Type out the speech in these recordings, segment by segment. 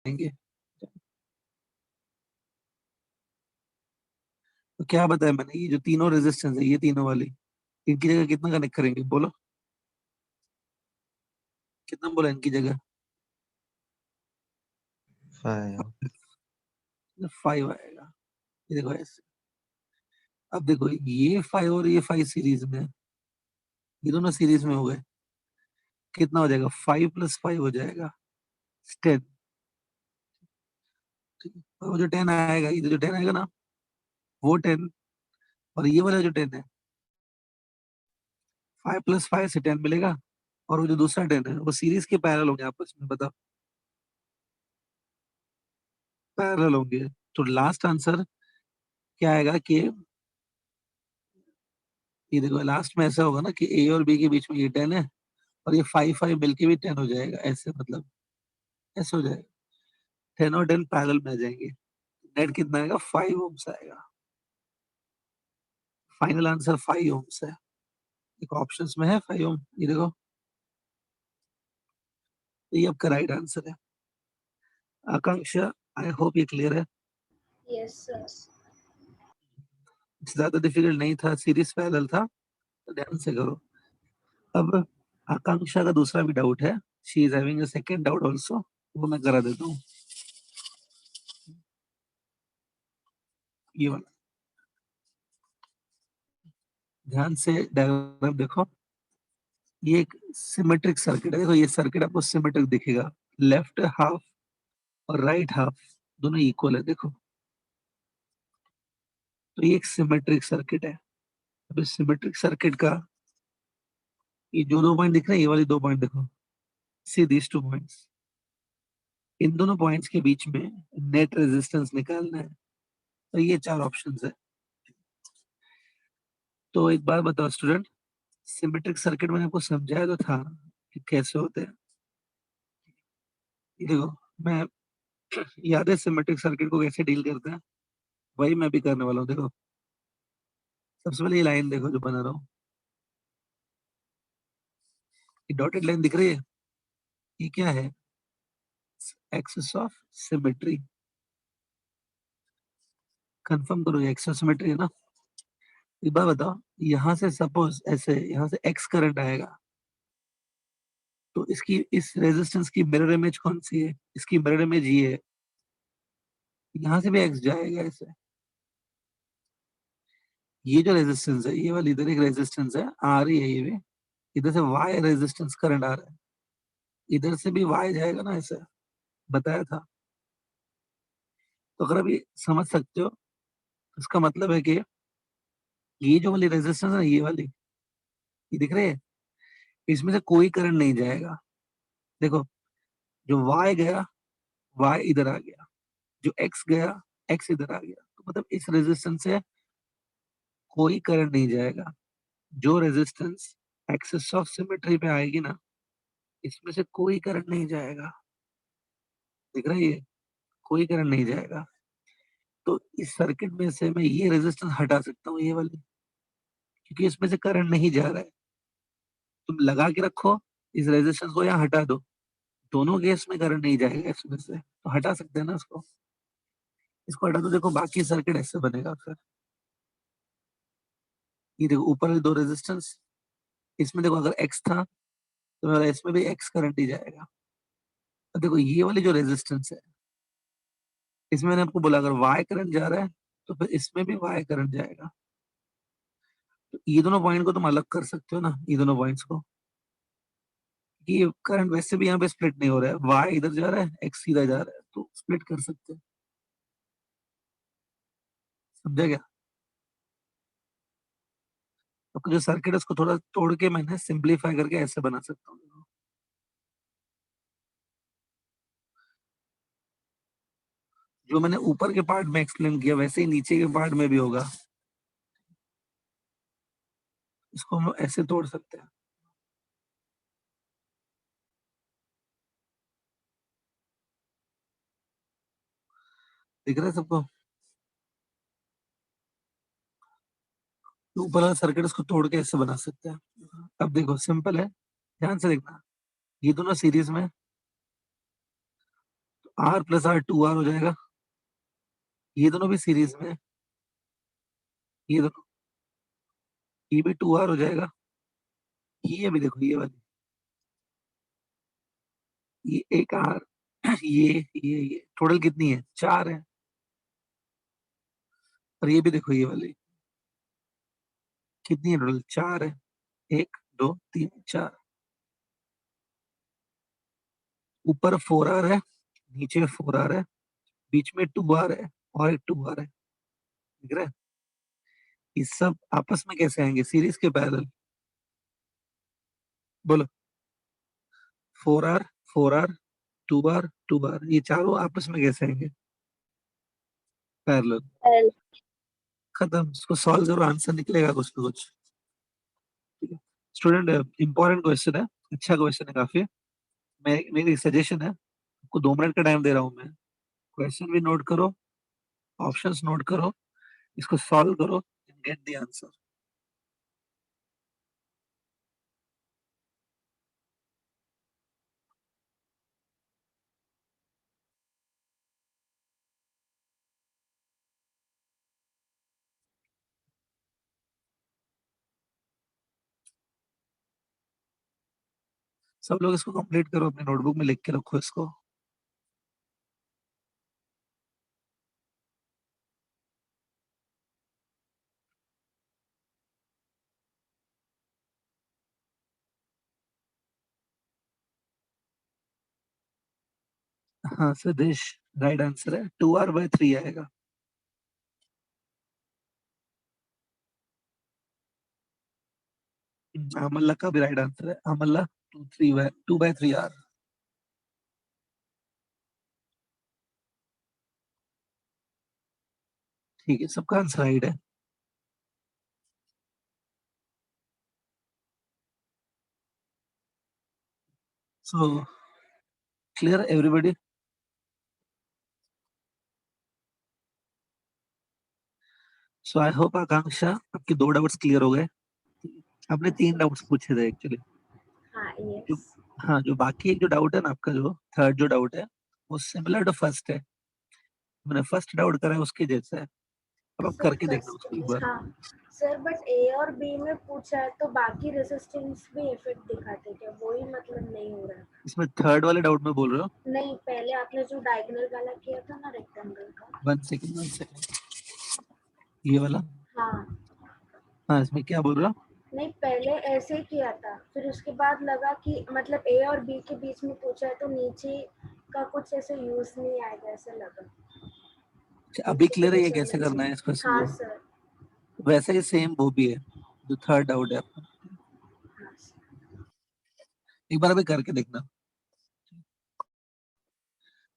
देंगे। तो क्या बताया मैंने, ये जो तीनों रेजिस्टेंस है, ये तीनों वाली, इनकी जगह कितना कनेक्ट करेंगे बोलो? कितना बोला इनकी जगह? 5। 5 आएगा। ये देखो ऐसे। अब देखो ये 5 और ये 5 सीरीज में है। ये दोनों सीरीज में हो गए। कितना हो जाएगा? 5 + 5 हो जाएगा 10। ठीक है, और वो जो 10 आएगा, इधर जो 10 आएगा ना, वो 10, और ये वाला जो 10 है, 5 + 5 से 10 मिलेगा। और वो जो दूसरा 10 है, वो सीरीज के पैरेलल होंगे आपस में, बताओ। पैरेलल होंगे। तो लास्ट आंसर क्या आएगा कि ये देखो लास्ट में ऐसा होगा ना कि ए और बी के बीच में ये 10 है, और ये 5 मिलके भी 10 हो जाएगा, ऐसे मतलब ऐसे हो जाएगा। 10 और 10 पैरेलल में आ जाएंगे। नेट कितना आएगा? 5 ओम्स आएगा। फाइनल आंसर 5 ओम्स है। देखो ऑप्शंस में है 5 ओम, ये देखो। तो ये आपका राइट आंसर है। आकांक्षा, आई होप ये क्लियर है। Yes sir. ज्यादा डिफिकल्ट नहीं था, सीरीज पैरेलल था, तो ध्यान से करो। अब आकांक्षा का दूसरा भी डाउट है। She is having a second doubt also, वो मैं करा देता हूँ। ये वाला ध्यान से डायग्राम देखो। ये एक सिमेट्रिक सर्किट है। देखो ये सर्किट आपको सिमेट्रिक दिखेगा। लेफ्ट हाफ और राइट हाफ दोनों इक्वल है, देखो। तो ये एक सिमेट्रिक सर्किट है। अब इस सिमेट्रिक सर्किट का ये जो दो पॉइंट दिख रहे हैं, ये वाली दो पॉइंट देखो, सी दीज टू पॉइंट्स। इन दोनों पॉइंट्स के बीच में नेट रेजिस्टेंस निकालना है। तो ये चार ऑप्शंस है। तो एक बात बताओ स्टूडेंट, सिमेट्रिक सर्किट मैंने आपको समझाया तो था कि कैसे होते हैं। ये देखो, मैं याद है सिमेट्रिक सर्किट को कैसे डील करते हैं, वही मैं भी करने वाला हूँ। देखो सबसे पहले ये लाइन देखो जो बना रहा हूँ, ये डॉटेड लाइन दिख रही है, ये क्या है? Axis of symmetry. कंफर्म करो ये एक्सिस ऑफ सिमेट्री है ना। एक बात बताओ, यहाँ से सपोज ऐसे यहाँ से एक्स करंट आएगा, तो इसकी इस रेजिस्टेंस की मिरर इमेज कौन सी है? इसकी मिरर इमेज ये है। यहाँ से भी एक्स जाएगा ऐसे। ये जो रेजिस्टेंस है, ये वाली इधर एक रेजिस्टेंस है आ रही है, ये भी इधर से वाई रेजिस्टेंस करंट आ रहा है, इधर से भी वाई जाएगा ना, ऐसे बताया था। तो अगर अभी समझ सकते हो, इसका मतलब है कि ये जो वाली रेजिस्टेंस है ना, ये वाली, ये दिख रही है, इसमें से कोई करंट नहीं जाएगा। देखो जो वाई गया, वाई इधर आ गया, जो एक्स गया, एक्स इधर आ गया। तो मतलब इस रेजिस्टेंस से कोई करंट नहीं जाएगा। जो रेजिस्टेंस एक्सिस ऑफ सिमेट्री पे आएगी ना, इसमें से कोई करंट नहीं जाएगा। दिख रहा है ये? कोई करंट नहीं जाएगा। तो इस सर्किट में से मैं ये रेजिस्टेंस हटा सकता हूँ, ये वाली, क्योंकि इसमें से करंट नहीं जा रहा है। तुम लगा के रखो इस रेजिस्टेंस को, या हटा दो, दोनों केस में करंट नहीं जाएगा इसमें से, तो हटा सकते हैं ना इसको। इसको हटा दो, देखो बाकी सर्किट ऐसे बनेगा फिर। ये देखो ऊपर वाले दो रेजिस्टेंस, इसमें देखो अगर एक्स था तो मेरा इसमें भी एक्स करंट ही जाएगा। अब देखो ये वाली जो रेजिस्टेंस है, इसमें मैंने आपको बोला अगर वाई करंट जा रहा है, तो फिर इसमें भी वाई करंट जाएगा। तो ये दोनों पॉइंट को तुम अलग कर सकते हो ना, ये दोनों पॉइंट्स को, कि करंट वैसे भी यहाँ पे स्प्लिट नहीं हो रहा है, वाई इधर जा रहा है, एक्स सीधा जा रहा है, तो स्प्लिट कर सकते हैं। समझा क्या? आपका जो सर्किट है उसको थोड़ा तोड़ के मैंने सिंपलीफाई करके ऐसे बना सकता हूँ। जो मैंने ऊपर के पार्ट में एक्सप्लेन किया, वैसे ही नीचे के पार्ट में भी होगा। इसको हम ऐसे तोड़ सकते हैं। दिख रहा है सबको? तो ऊपर वाला सर्किट इसको तोड़ के ऐसे बना सकते हैं। अब देखो सिंपल है, ध्यान से देखना। ये दोनों सीरीज में, तो R प्लस R 2R हो जाएगा। ये दोनों भी सीरीज में है। ये दोनों, ये भी 2R हो जाएगा। ये भी देखो, ये वाली, ये एक R, ये टोटल कितनी है? 4 है। और ये भी देखो, ये वाली कितनी है? टोटल 4 है। 1 2 3 4, ऊपर 4R है, नीचे 4R है, बीच में 2R है, और एक 2R है। दिख रहा है? ये सब आपस में कैसे आएंगे? सीरीज के पैरेलल। बोलो। 4R, 4R, 2R, 2R, ये चारों आपस में कैसे आएंगे? पैरेलल। L. खत्म। इसको सॉल्व करो, आंसर निकलेगा कुछ ना कुछ। ठीक है स्टूडेंट, इंपॉर्टेंट क्वेश्चन है, अच्छा क्वेश्चन है काफी। मेरी सजेशन है, आपको 2 मिनट का टाइम दे रहा हूँ मैं। क्वेश्चन भी नोट करो, ऑप्शंस नोट करो, इसको सॉल्व करो, गेट द आंसर। सब लोग इसको कंप्लीट करो, अपने नोटबुक में लिख के रखो इसको। हाँ सदेश, राइट आंसर है, 2R/3 आएगा। अमल्ला का भी राइट आंसर है, अमल्ला 2/3R। ठीक है, सबका आंसर राइट है। So clear everybody? So I hope Akanksha, आपके 2 डाउट्स क्लियर हो गए। आपने 3 डाउट्स पूछे थे एक्चुअली। हाँ, जो, yes. हाँ, जो बाकी एक जो डाउट है ना आपका, जो थर्ड जो डाउट है, वो सिमिलर टू फर्स्ट है। मैंने फर्स्ट डाउट करा है उसके जैसा है। अब आप सर करके देखना फर्स्ट, उसको एक बार। हाँ सर, बट ए और बी में पूछा है तो बाकी रेजिस्टेंस भी इफेक्ट दिखाते क्या? वही मतलब नहीं हो रहा है। इसमें थर्ड वाले डाउट में बोल रहे हो? नहीं, पहले आपने जो डायगोनल वाला किया था ना, रेक्टेंगल का। 1 सेकेंड, ये वाला। हाँ। हाँ, इसमें क्या बोल रहे हो? नहीं, पहले ऐसे ही किया था, फिर उसके बाद लगा कि मतलब ए और बी के बीच में पूछा है तो नीचे का कुछ ऐसे यूज नहीं आएगा, ऐसा लगा। अच्छा, अभी क्लियर है ये कैसे मल्टीप्लिकेशन में करना से। है इस क्वेश्चन हाँ को? सर। वैसे ही सेम वो भी है, जो थर्ड डाउट है आपका। हाँ सर। एक बार अभी करके देखना।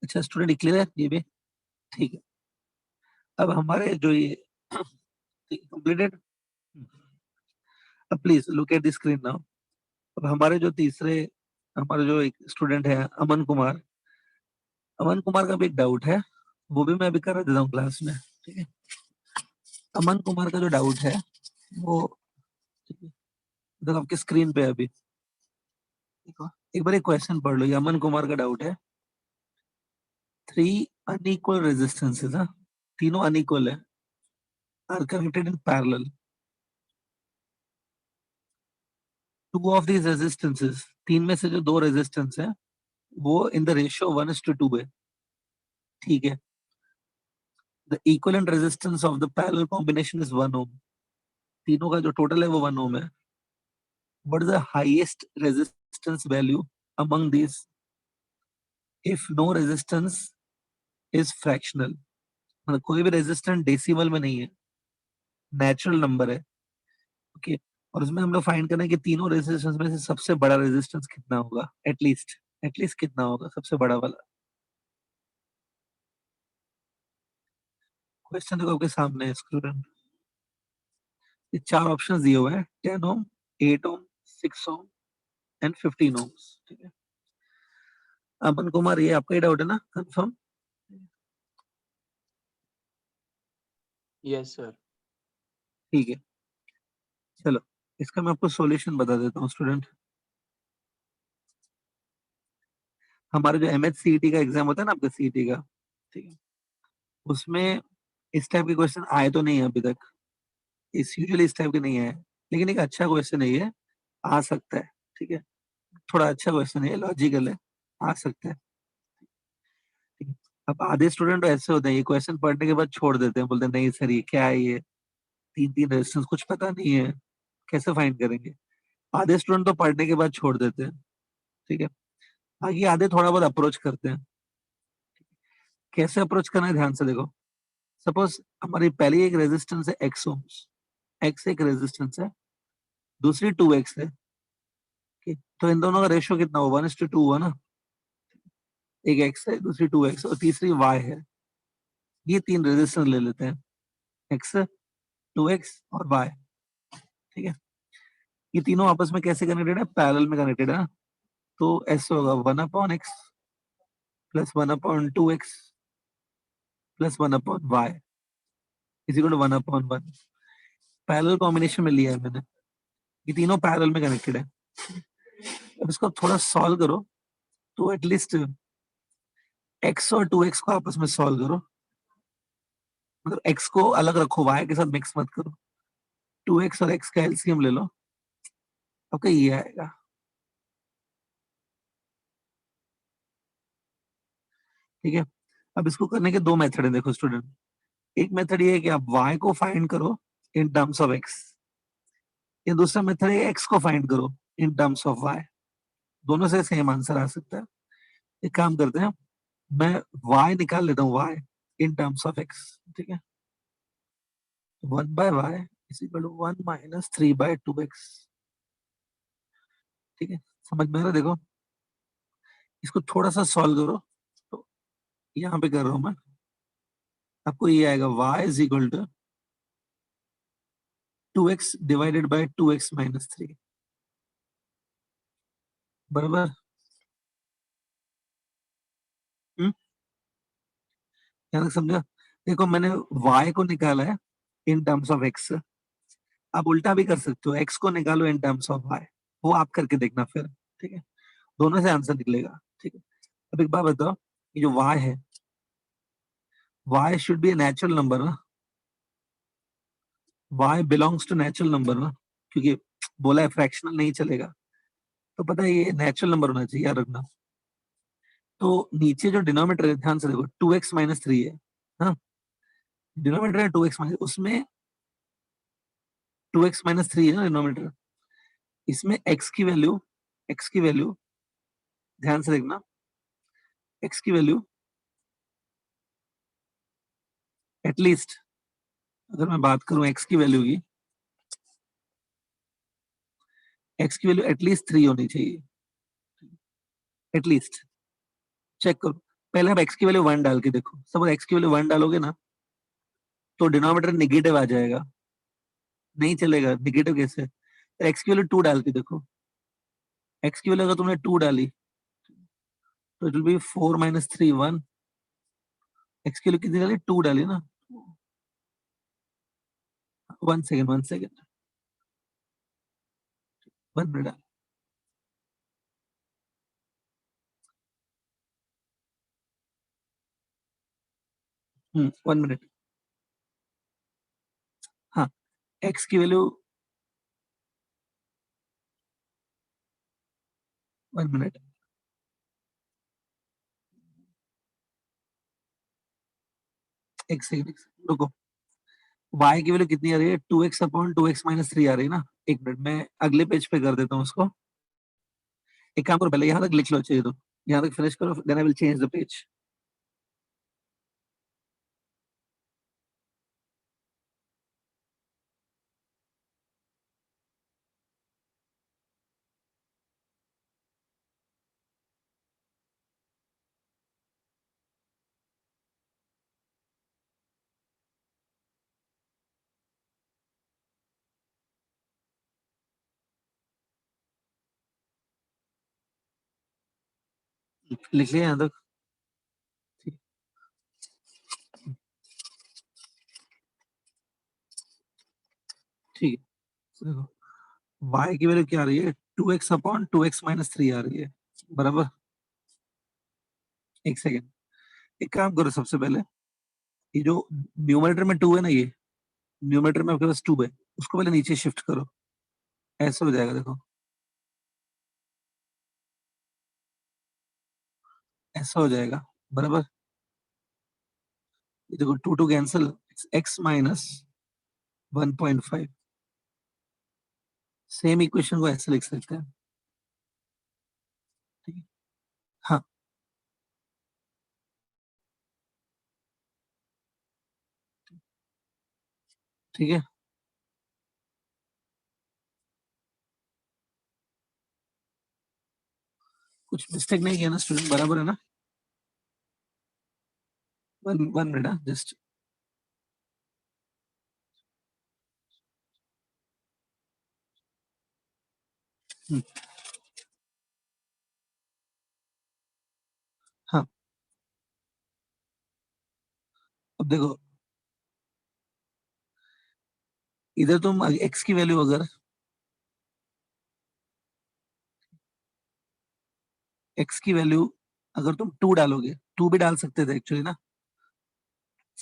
अच्छा स्टूडेंट, क्लियर है ये भी? ठीक है। अब हमारे जो ये कंप्लीटेड, अब please look at the screen now. अब हमारे जो तीसरे, हमारे जो एक स्टूडेंट है, अमन कुमार। अमन कुमार का भी एक डाउट है, वो भी मैं अभी करा देता हूँ क्लास में। ठीक है, अमन कुमार का जो डाउट है वो, ठीक है, इधर आपके स्क्रीन पे है अभी। देखो, एक बार एक क्वेश्चन पढ़ लो, ये अमन कुमार का डाउट है। 3 अनइक्वल रेजिस्टेंसेस, हाँ, तीनों अनइक्वल है, are connected in parallel. Two of these resistances, तीन में से जो 2 रेजिस्टेंस है, वो इन द रेशियो 1:2 है। ठीक है, the equivalent resistance of the parallel combination is 1 ohm. तीनों का जो टोटल है वो 1 ओम है। What is the highest resistance value among these if no resistance is fractional? मतलब कोई भी रेजिस्टेंस डेसिमल में नहीं है, नेचुरल नंबर है। ओके, और उसमें हम लोग फाइंड करना है कि तीनों रेजिस्टेंस में से सबसे बड़ा रेजिस्टेंस कितना होगा, एटलीस्ट। एटलीस्ट कितना होगा सबसे बड़ा वाला? क्वेश्चन देखो आपके सामने है स्टूडेंट। ये 4 ऑप्शन दिए हुए हैं, 10 ओम, 8 ओम, 6 ओम एंड 15 ओम। ठीक है, अमन कुमार, ये आपका ही डाउट है ना, कंफर्म? Yes sir. ठीक है, चलो इसका मैं आपको सॉल्यूशन बता देता हूँ स्टूडेंट। हमारे जो MHCET का एग्जाम होता है ना आपका सीईटी का, ठीक है, उसमें इस टाइप के क्वेश्चन आए तो नहीं है अभी तक, इस यूजुअली इस टाइप के नहीं है, लेकिन एक अच्छा क्वेश्चन है ये, आ सकता है, ठीक है, थोड़ा अच्छा क्वेश्चन है, लॉजिकल है, आ सकता है, ठीक है। अब आधे स्टूडेंट ऐसे होते हैं, ये क्वेश्चन पढ़ने के बाद छोड़ देते हैं, बोलते हैं नहीं सर ये क्या है, ये तीन तीन रेजिस्टेंस कुछ पता नहीं है, कैसे फाइंड करेंगे। आधे स्टूडेंट तो पढ़ने के बाद छोड़ देते हैं, ठीक है, बाकी आधे थोड़ा बहुत अप्रोच करते हैं। कैसे अप्रोच करना है ध्यान से देखो। सपोज हमारी पहली एक रेजिस्टेंस है एक्स ओम्स, एक्स एक रेजिस्टेंस है, दूसरी 2x है, ठीक? तो इन दोनों का रेशियो कितना हुआ, 1:2 हुआ ना। एक एक्स है, दूसरी 2x और तीसरी y है। ये तीन रेजिस्टेंस ले लेते हैं, एक्स, 2x और y, ठीक है। ये तीनों आपस में कैसे कनेक्टेड है, पैरेलल में कनेक्टेड है ना। तो ऐसे होगा 1/x plus 1/2x plus 1/y is equal to 1/1। Parallel combination में लिया है मैंने, ये तीनों पैरेलल में कनेक्टेड है। अब इसको थोड़ा सॉल्व करो, तो एटलीस्ट x और 2x को आपस में सॉल्व करो, मतलब x को अलग रखो, y के साथ मिक्स मत करो। 2x और x का एलसीएम ले लो, आपका ये आएगा, ठीक है। अब इसको करने के दो मेथड है, देखो स्टूडेंट। एक मेथड ये है कि आप y को फाइंड करो इन टर्म्स ऑफ x, या दूसरा मेथड है x को फाइंड करो इन टर्म्स ऑफ y। दोनों से सेम आंसर आ सकता है। एक काम करते हैं, मैं y निकाल लेता हूँ, y in terms of x, ठीक है। 1/y is equal to 1 - 3/2x, ठीक है। समझ में आ रहा है? देखो इसको थोड़ा सा सॉल्व करो, तो यहाँ पे कर रहा हूँ मैं, आपको ये आएगा y is equal to 2x divided by 2x - 3, बराबर। हम्म, यहाँ तक समझा? देखो मैंने y को निकाला है इन टर्म्स ऑफ x, आप उल्टा भी कर सकते हो, x को निकालो इन टर्म्स ऑफ y, वो आप करके देखना फिर, ठीक है। दोनों से आंसर निकलेगा, ठीक है। अब एक बात बताओ, ये जो y है, y should be a natural number ना, y belongs to natural number ना, क्योंकि बोला है फ्रैक्शनल नहीं चलेगा, तो पता है ये नेचुरल नंबर होना चाहिए, याद रखना। तो नीचे जो डिनोमिनेटर है, ध्यान से देखो, 2x - 3 है, हाँ, डिनोमिनेटर है 2x, उसमें 2x - 3 है ना डिनोमिनेटर, इसमें x की वैल्यू ध्यान से देखना, x की वैल्यू एटलीस्ट, अगर मैं बात करूं x की वैल्यू की, x की वैल्यू एटलीस्ट 3 होनी चाहिए, एटलीस्ट। चेक करो, पहले आप x की वैल्यू 1 डाल के देखो, सपोज x की वैल्यू 1 डालोगे ना, तो डिनोमिनेटर निगेटिव आ जाएगा, नहीं चलेगा, निगेटिव कैसे। तो x की वैल्यू 2 डाल के देखो, x की वैल्यू अगर तुमने 2 डाली, तो इट विल बी 4 - 3 1, x की वैल्यू कितनी डाली, 2 डाली ना। 1 सेकेंड, 1 सेकेंड, 1 मिनट। 1 मिनट। हाँ, x की वैल्यू, 1 मिनट, एक सेकेंड रुको। y की वैल्यू कितनी आ रही है, 2x/2x - 3 आ रही है ना। 1 मिनट, मैं अगले पेज पे कर देता हूँ उसको। एक काम करो, पहले यहाँ तक लिख लो, चाहिए तो यहाँ तक फिनिश करो, then I will change the page. लिख लिया यहाँ तक? ठीक, ठीक है, देखो y की वैल्यू क्या आ रही है, 2x/2x - 3 आ रही है, बराबर। एक सेकेंड, एक काम करो सबसे पहले, ये जो न्यूमरेटर में 2 है ना, ये न्यूमरेटर में आपके पास 2 है, उसको पहले नीचे शिफ्ट करो, ऐसे हो जाएगा, देखो ऐसा हो जाएगा, बराबर। ये देखो 2 2 cancel, x minus 1.5, same equation को ऐसे लिख सकते हैं, ठीक है। हाँ, ठीक है, कुछ मिस्टेक नहीं किया ना स्टूडेंट, बराबर है ना? One one minute, just. हाँ, अब देखो, इधर तुम x की वैल्यू अगर x की वैल्यू अगर तुम 2 डालोगे, 2 भी डाल सकते थे एक्चुअली ना,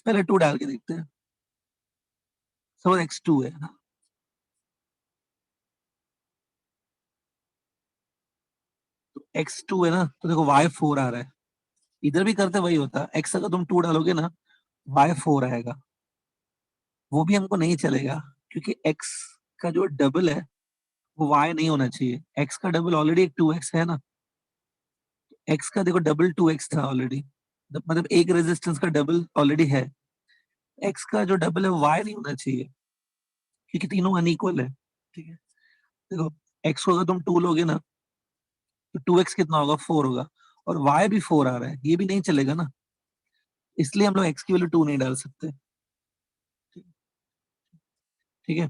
पहले 2 डाल के देखते हैं। सपोज x2 है ना, तो x2 है ना, तो देखो y4 आ रहा है, इधर भी करते वही होता, x अगर तुम 2 डालोगे ना, y4 आएगा, वो भी हमको नहीं चलेगा, क्योंकि x का जो डबल है वो y नहीं होना चाहिए, x का डबल ऑलरेडी एक 2x है ना, x का देखो डबल 2x था ऑलरेडी, मतलब एक रेजिस्टेंस का डबल ऑलरेडी है, x का जो डबल है y नहीं होना चाहिए, क्योंकि तीनों अनइक्वल है, ठीक है। देखो, x को अगर तुम 2 लोगे ना, तो 2x कितना होगा, 4 होगा, और y भी 4 आ रहा है, ये भी नहीं चलेगा ना, इसलिए हम लोग x की वैल्यू 2 नहीं डाल सकते, ठीक है।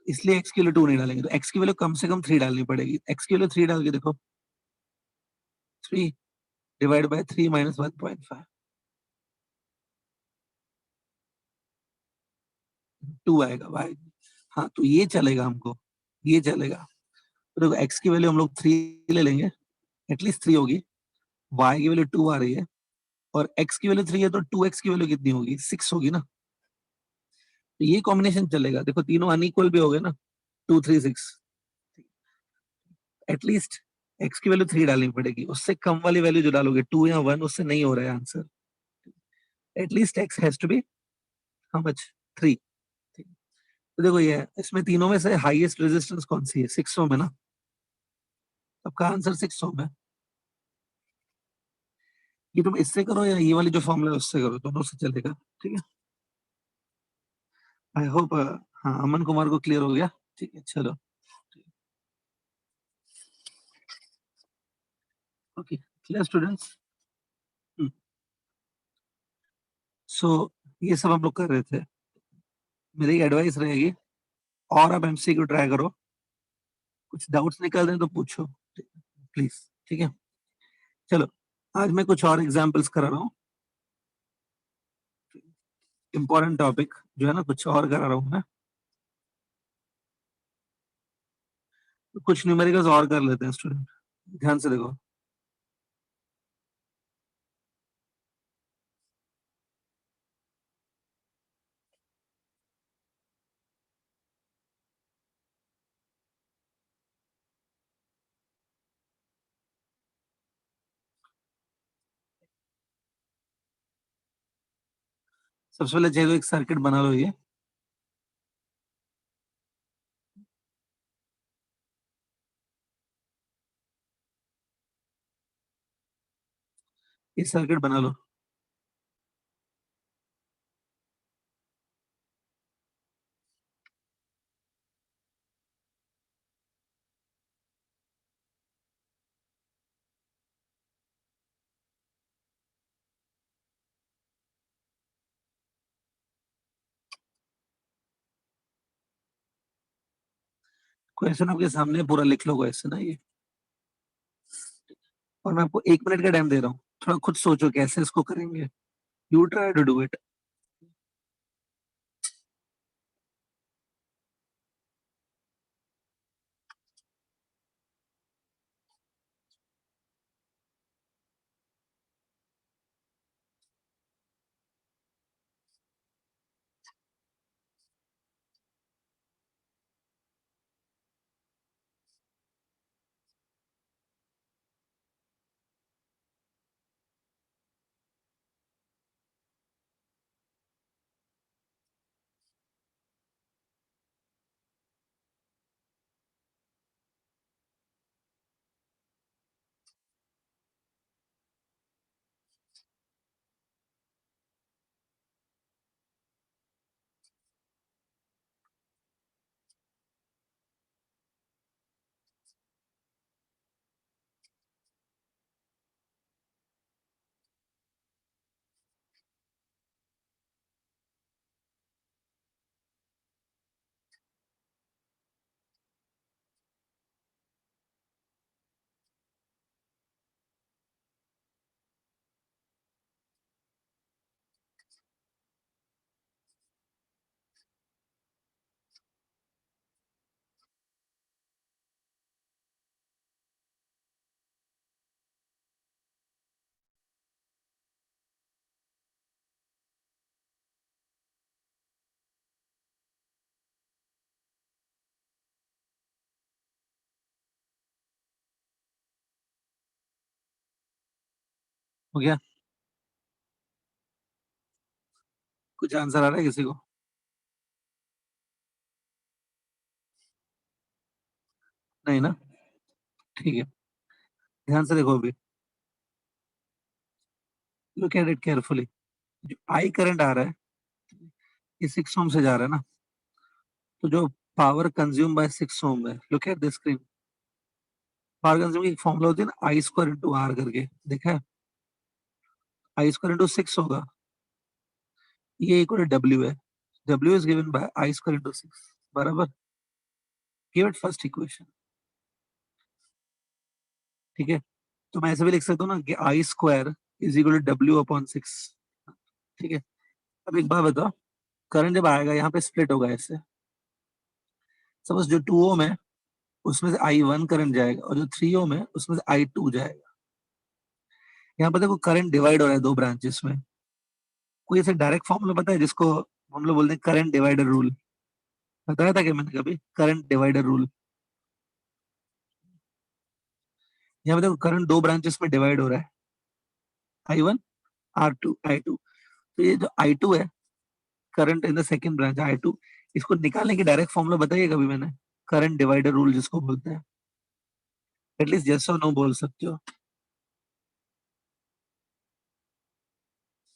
इसलिए x की वैल्यू 2 नहीं डालेंगे, तो x की वैल्यू कम से कम 3 डालनी पड़ेगी, x की वैल्यू 3 डाल के देखो, 3 डिवाइड बाय 3 माइनस 1.5, 2 आएगा y। हाँ, तो ये चलेगा हमको, ये चलेगा। तो देखो, x की वैल्यू हम लोग 3 ले लेंगे, एटलीस्ट 3 होगी, y की वैल्यू 2 आ रही है, और x की वैल्यू 3 है, तो 2x की वैल्यू कितनी होगी, 6 होगी ना, तो ये कॉम्बिनेशन चलेगा, देखो तीनों अनइक्वल भी हो गए ना, 2 3 6, एटलीस्ट x की वैल्यू 3 डालनी पड़ेगी, उससे कम वाली वैल्यू जो डालोगे 2 या 1, उससे नहीं हो रहा है answer, at least x has to be how much, 3। तो देखो, ये है, इसमें तीनों में से हाईएस्ट रेजिस्टेंस कौन सी है, 6 ओम है ना, आपका आंसर 6 ओम है। ये तुम इससे करो या ये वाली जो फॉर्मूला है उससे करो, दोनों से चलेगा, ठीक है। आई होप, हाँ, अमन कुमार को क्लियर हो गया, ठीक है, चलो, ओके, क्लियर स्टूडेंट्स। सो ये सब हम लोग कर रहे थे, मेरी एडवाइस रहेगी, और आप एमसीक्यू ट्राई करो, कुछ डाउट्स निकल रहे हैं तो पूछो, प्लीज, ठीक है। चलो, आज मैं कुछ और एग्जांपल्स करा रहा हूँ, इंपॉर्टेंट टॉपिक जो है ना, कुछ और करा रहा हूँ मैं, तो कुछ न्यूमेरिकल्स और कर लेते हैं स्टूडेंट, ध्यान से देखो। सबसे पहले चाहिए तो एक सर्किट बना लो, ये सर्किट बना लो। क्वेश्चन आपके सामने पूरा लिख लो क्वेश्चन है ये, और मैं आपको 1 मिनट का टाइम दे रहा हूँ, थोड़ा खुद सोचो कैसे इसको करेंगे, you try to do it. हो गया? कुछ आंसर आ रहा है किसी को? नहीं ना? ठीक है, ध्यान से देखो अभी, लुक एट इट केयरफुली। जो आई करंट आ रहा है ये 6 ओम से जा रहा है ना, तो जो पावर कंज्यूम बाय 6 ओम है, look at the screen. Power consume की फॉर्मूला होती है ना, आई स्क्वायर इंटू आर करके, देखा है? आई स्क्वायर इंटू 6 होगा, ये इक्वल टू डब्ल्यू है। W is given by I square into 6, बराबर। गिव इट फर्स्ट इक्वेशन, ठीक है? तो मैं ऐसे भी लिख सकता हूँ ना कि I square is equal to W upon 6, ठीक है? अब एक बात बताओ, करंट जब आएगा यहाँ पे स्प्लिट होगा ऐसे। सपोज जो 2 ओम है उसमें से I1 करंट जाएगा, और जो 3 ओम है उसमें से I2 जाएगा। यहाँ पर देखो करंट डिवाइड हो रहा है दो ब्रांचेस में। कोई ऐसे डायरेक्ट फॉर्मूला पता है जिसको हम लोग बोलते हैं करंट डिवाइडर रूल? बताया था कि मैंने कभी करंट डिवाइडर रूल? यहाँ पे देखो करंट दो ब्रांचेस में डिवाइड हो रहा है, I1 R2 I2। तो ये जो I2 है, current in the second branch I2, इसको निकालने की डायरेक्ट फॉर्मूला बताइए कभी मैंने, करंट डिवाइडर रूल जिसको बोलते हैं। एटलीस्ट यस और नो बोल सकते हो।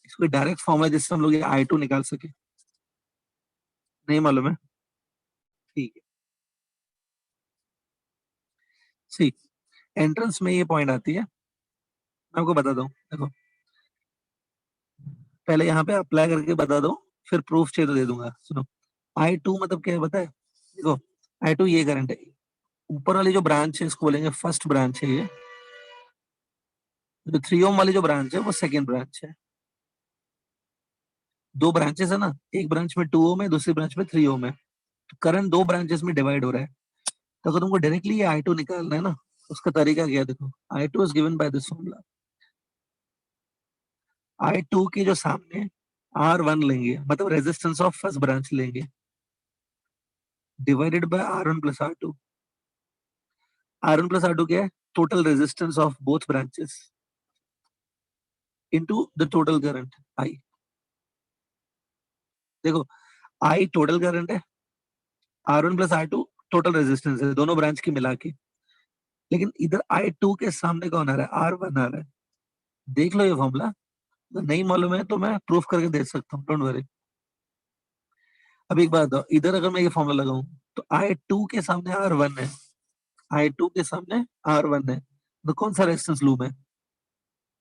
इसको डायरेक्ट फॉर्मूला जिससे हम लोग ये I2 निकाल सके, नहीं मालूम है? ठीक है, सी एंट्रेंस में ये पॉइंट आती है, मैं आपको बता दूं। देखो पहले यहाँ पे अप्लाई करके बता दो, फिर प्रूफ चाहिए तो दे दूंगा। सुनो, I2 मतलब क्या है पता है? देखो I2 ये करंट है, ऊपर वाली जो ब्रांच है इसको बोलेंगे फर्स्ट ब्रांच है। ये जो 3 ओम वाली जो ब्रांच है वो सेकंड ब्रांच है। दो ब्रांचेस है ना, एक ब्रांच में 2 ओम है, दूसरी ब्रांच में 3 ओम है। तो करंट दो ब्रांचेस में डिवाइड हो रहा है। तो अगर तुमको डायरेक्टली ये I2 निकालना है ना, उसका तरीका क्या है? देखो I2 is given by this formula. I2 के जो सामने R1 लेंगे, मतलब रेजिस्टेंस ऑफ फर्स्ट ब्रांच लेंगे, divided by R1 plus R2। R1 plus R2 क्या है? Total resistance of both branches into the total current I। देखो I टोटल करंट है, R1 plus R2 total resistance है दोनों branch की मिला के। लेकिन इधर I2 के सामने कौन आ रहा है? R1 आ रहा है। देख लो ये फॉर्मूला, नहीं मालूम है तो मैं प्रूफ करके दे सकता हूँ, डोंट वरी। अब एक बात बताओ, इधर अगर मैं ये फॉर्मूला लगाऊं तो I2 के सामने R1 है, I2 के सामने R1 है, तो कौन सा रेजिस्टेंस लूं मैं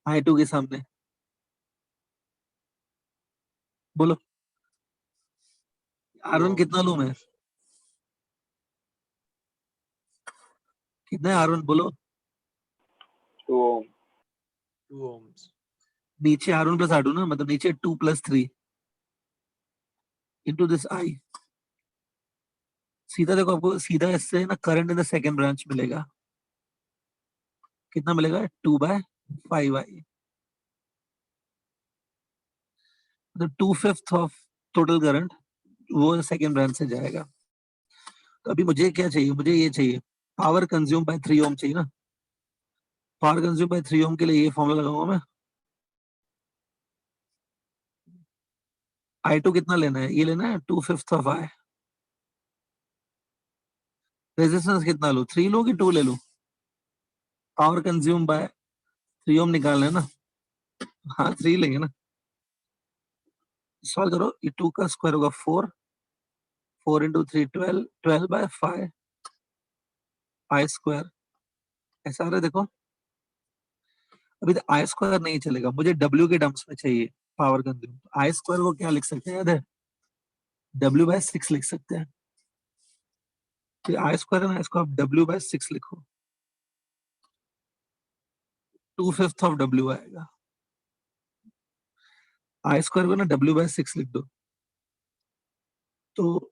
I2 के सामने? बोलो टू R1 ओम्स कितना लूं मैं? कितना है R1 बोलो? 2 ओम टू ओम्स नीचे R1 प्लस R2 ना, मतलब नीचे 2 प्लस 3 इंटू दिस I। सीधा देखो, आपको सीधा इससे ना current in the second branch मिलेगा। कितना मिलेगा? 2/5I, मतलब 2/5 ऑफ टोटल करंट वो सेकंड ब्रांच से जाएगा। तो अभी मुझे क्या चाहिए? मुझे ये चाहिए पावर कंज्यूम बाय 3 ओम चाहिए ना। पावर कंज्यूम बाय 3 ओम के लिए ये फॉर्मूला लगाऊंगा मैं। I2 कितना लेना है? ये लेना है 2/5 ऑफ I। रेजिस्टेंस कितना लूं? 3 लूं कि 2 ले लूं? पावर कंज्यूम बाय 3 ओम निकालना है ना, हाँ 3 लेंगे ना। सॉल्व करो, ये 2 का स्क्वायर होगा 4, 4 इंटू 3 12, 12/5 I स्क्वायर। ऐसा आ रहा है देखो। अभी तो I स्क्वायर नहीं चलेगा, मुझे W के टर्म्स में चाहिए पावर कंज्यूम। I स्क्वायर को क्या लिख सकते हैं याद है? W/6 लिख सकते हैं। तो I स्क्वायर है ना, इसको आप W/6 लिखो, 2/5 ऑफ W आएगा। I स्क्वायर को ना W/6 लिख दो, तो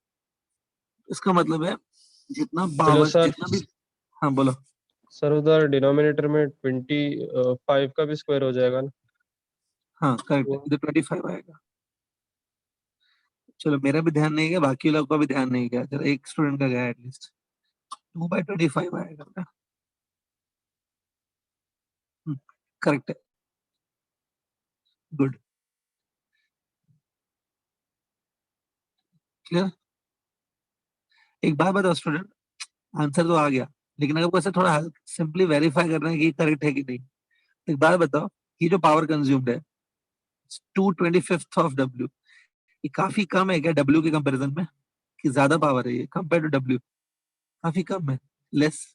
इसका मतलब है जितना हेलो पावर सर। जितना भी। हाँ बोलो। सर उधर डिनोमिनेटर में 25 का भी स्क्वायर हो जाएगा ना? हाँ करेक्ट है, वो इधर 25 आएगा। चलो मेरा भी ध्यान नहीं गया, बाकी लोग का भी ध्यान नहीं गया, जरा एक स्टूडेंट का गया एटलीस्ट। 2/25 आएगा ना। करेक्ट है। Good, clear. एक बात बताओ स्टूडेंट, आंसर तो आ गया, लेकिन अगर ऐसे थोड़ा सिंपली वेरीफाई करना है कि करेक्ट है कि नहीं, तो एक बात बताओ, ये जो पावर कंज्यूम्ड है 2/25 ऑफ डब्ल्यू, ये काफी कम है क्या डब्ल्यू के कंपैरिजन में, कि ज्यादा पावर है ये कंपेयर टू डब्ल्यू? काफी कम है, लेस।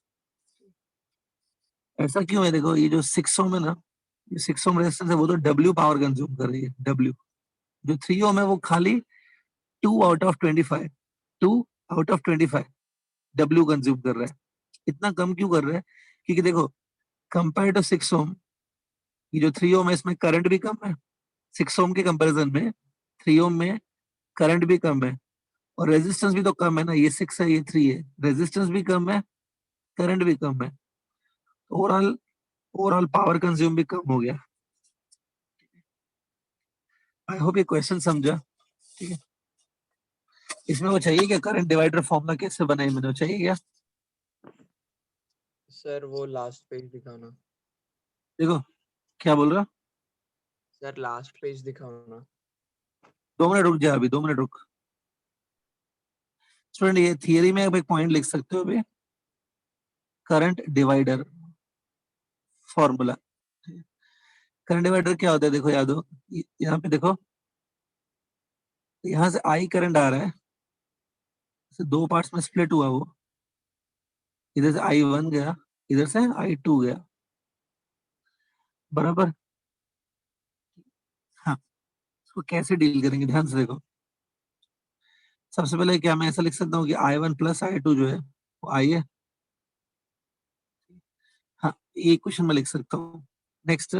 ऐसा क्यों है? देखो ये जो 6 ओम है ना, ये 6 ओम रेजिस्टेंस है, वो तो डब्ल्यू पावर कंज्यूम कर रही है, डब्ल्यू। जो 3 ओम है वो खाली 2 out of 25, 2 out of 25 W consume कर रहा है। इतना कम क्यों कर रहा है? क्योंकि देखो कंपेयर टू 6 ओम, ये जो 3 ओम है इसमें करंट भी कम है, 6 ओम के कंपैरिजन में 3 ओम में करंट भी कम है, और रेजिस्टेंस भी तो कम है ना, ये 6 है ये 3 है, रेजिस्टेंस भी कम है, करंट भी कम है, ओवरऑल ओवरऑल पावर कंज्यूम भी कम हो गया। आई होप ये क्वेश्चन समझा, ठीक है। इसमें वो चाहिए क्या, करंट डिवाइडर फॉर्मूला कैसे बनाए, मैंने चाहिए क्या? सर वो लास्ट पेज दिखाना। देखो क्या बोल रहा, सर लास्ट पेज दिखाना। 2 मिनट रुक जा, अभी 2 मिनट रुक। स्टूडेंट ये थियरी में अब एक पॉइंट लिख सकते हो अभी, current divider formula. Current divider क्या होता है, देखो याद हो, यहाँ पे देखो, यहाँ से आई करंट आ रहा है, इसे 2 पार्ट्स में स्प्लिट हुआ वो, इधर से I1 गया, इधर से I2 गया, बराबर। हाँ, इसको कैसे डील करेंगे ध्यान से देखो। सबसे पहले क्या मैं ऐसा लिख सकता हूँ कि I1 प्लस I2 जो है वो I है। हाँ, ये क्वेश्चन में लिख सकता हूँ। नेक्स्ट,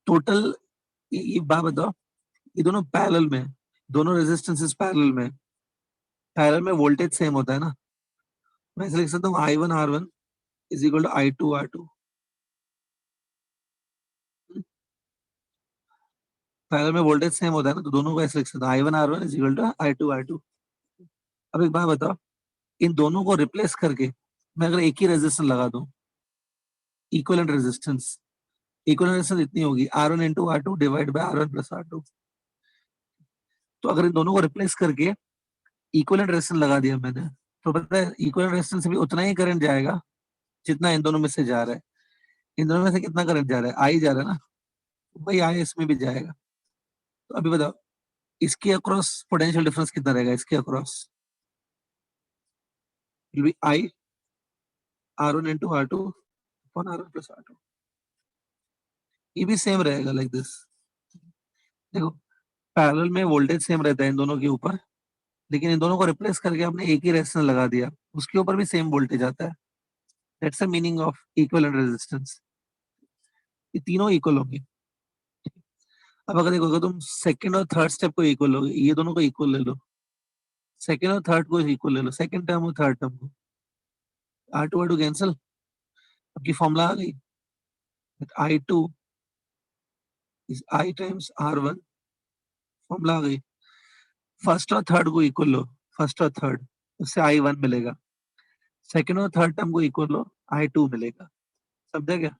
टोटल, ये बात बताओ, ये दोनों पैरेलल में, दोनों रेजिस्टेंसेस पैरेलल में वोल्टेज सेम होता है ना, मैं ऐसे लिख सकता हूँ I1 R1 is equal to I2 R2। Parallel में वोल्टेज सेम होता है ना, तो दोनों को ऐसे लिख सकता हूँ I1 R1 is equal to I2 R2। अब एक बात बताओ, इन दोनों को रिप्लेस करके मैं अगर एक ही रेजिस्टेंस लगा दूं, इक्विवेलेंट रेजिस्टेंस, इक्विवेलेंट रेजिस्टेंस इतनी होगी R1 into R2 divide by R1 plus R2। तो अगर इन दोनों को रिप्लेस करके इक्विवेलेंट रेजिस्टेंस लगा दिया मैंने, तो पता है इक्विवेलेंट रेजिस्टेंस से भी उतना ही करंट जाएगा जितना इन दोनों में से जा रहा है। इन दोनों में से कितना करंट जा रहा है, आई जा रहा है ना, वही आई इसमें भी जाएगा। तो अभी बताओ इसके अक्रॉस पोटेंशियल डिफरेंस कितना रहेगा, इसके across will be I R1 into R2 upon R1 plus R2। ये भी सेम रहेगा लाइक दिस। देखो पैरेलल में वोल्टेज सेम रहता है इन दोनों के ऊपर, लेकिन इन दोनों को रिप्लेस करके आपने एक ही रेजिस्टेंस लगा दिया, उसके ऊपर भी सेम वोल्टेज आता है। That's the meaning of equivalent resistance. ये तीनों इक्वल होंगे। अब अगर देखो, अगर तुम सेकंड और थर्ड स्टेप को इक्वल लोगे, ये दोनों को इक्वल ले लो, सेकंड और थर्ड को इक्वल ले लो, सेकंड टर्म और थर्ड टर्म को, R2 कैंसिल, आपकी फॉर्मूला आ गई, I2 is I times R1, formula आ गई। फर्स्ट और थर्ड को इक्वल लो, फर्स्ट और थर्ड, उससे I1 मिलेगा, सेकंड और थर्ड टर्म को इक्वल लो, I2 मिलेगा। समझा क्या,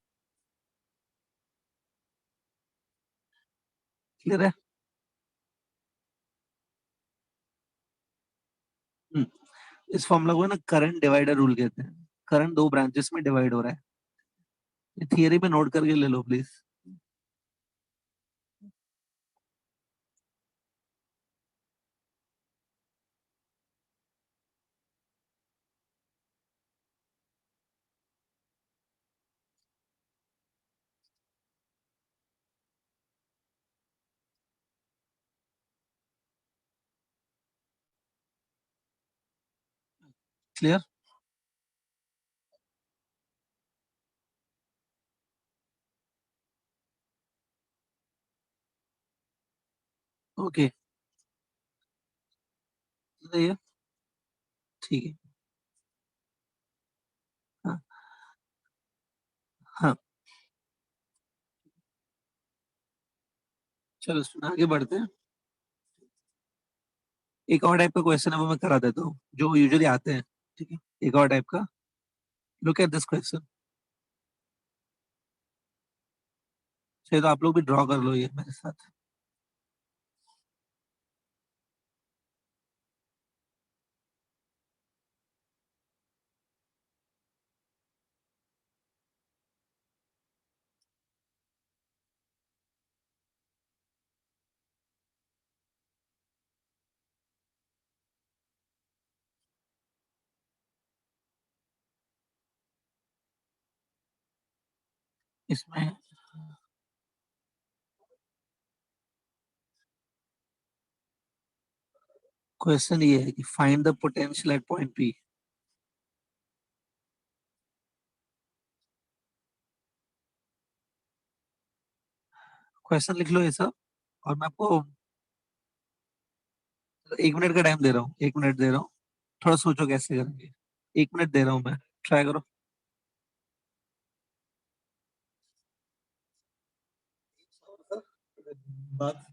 क्लियर है? इस फॉर्मूला को ना करंट डिवाइडर रूल कहते हैं। करंट 2 ब्रांचेस में डिवाइड हो रहा है, ये थियरी में नोट करके ले लो प्लीज। क्लियर, ओके, सही है, ठीक है। हाँ हाँ, चलो आगे बढ़ते हैं। एक और टाइप का क्वेश्चन है वो मैं करा देता हूँ, जो यूजुअली आते हैं, ठीक है। एक और टाइप का, लुक एट दिस क्वेश्चन। चलिए तो आप लोग भी ड्रॉ कर लो ये मेरे साथ। इसमें क्वेश्चन ये है कि find the potential at point P. Question लिख लो ये सब, और मैं आपको 1 मिनट का टाइम दे रहा हूँ, 1 मिनट दे रहा हूँ, थोड़ा सोचो कैसे करेंगे। 1 मिनट दे रहा हूँ मैं, ट्राई करो। बात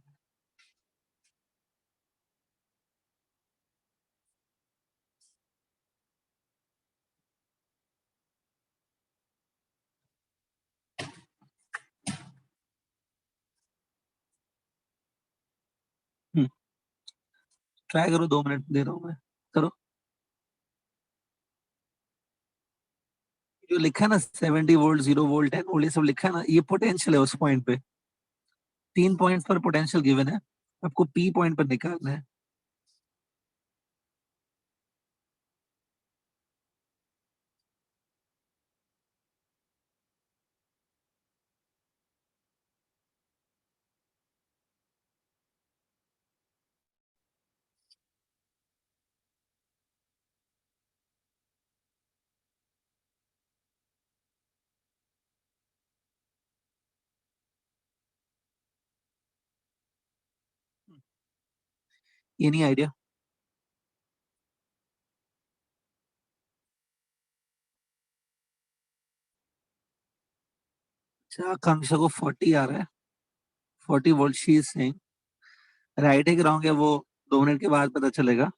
ट्राई करो, 2 मिनट दे रहा हूँ मैं, करो। जो लिखा है ना 70 वोल्ट, 0 वोल्ट, 10 वोल्ट, ये सब लिखा है ना, ये पोटेंशियल है उस पॉइंट पे। 3 पॉइंट पर पोटेंशियल गिवन है, आपको पी पॉइंट पर निकालना है। ये नहीं आइडिया। अच्छा, आकांक्षा को 40 आ रहा है, 40 volt she is saying. Right है कि रॉन्ग है वो 2 मिनट के बाद पता चलेगा।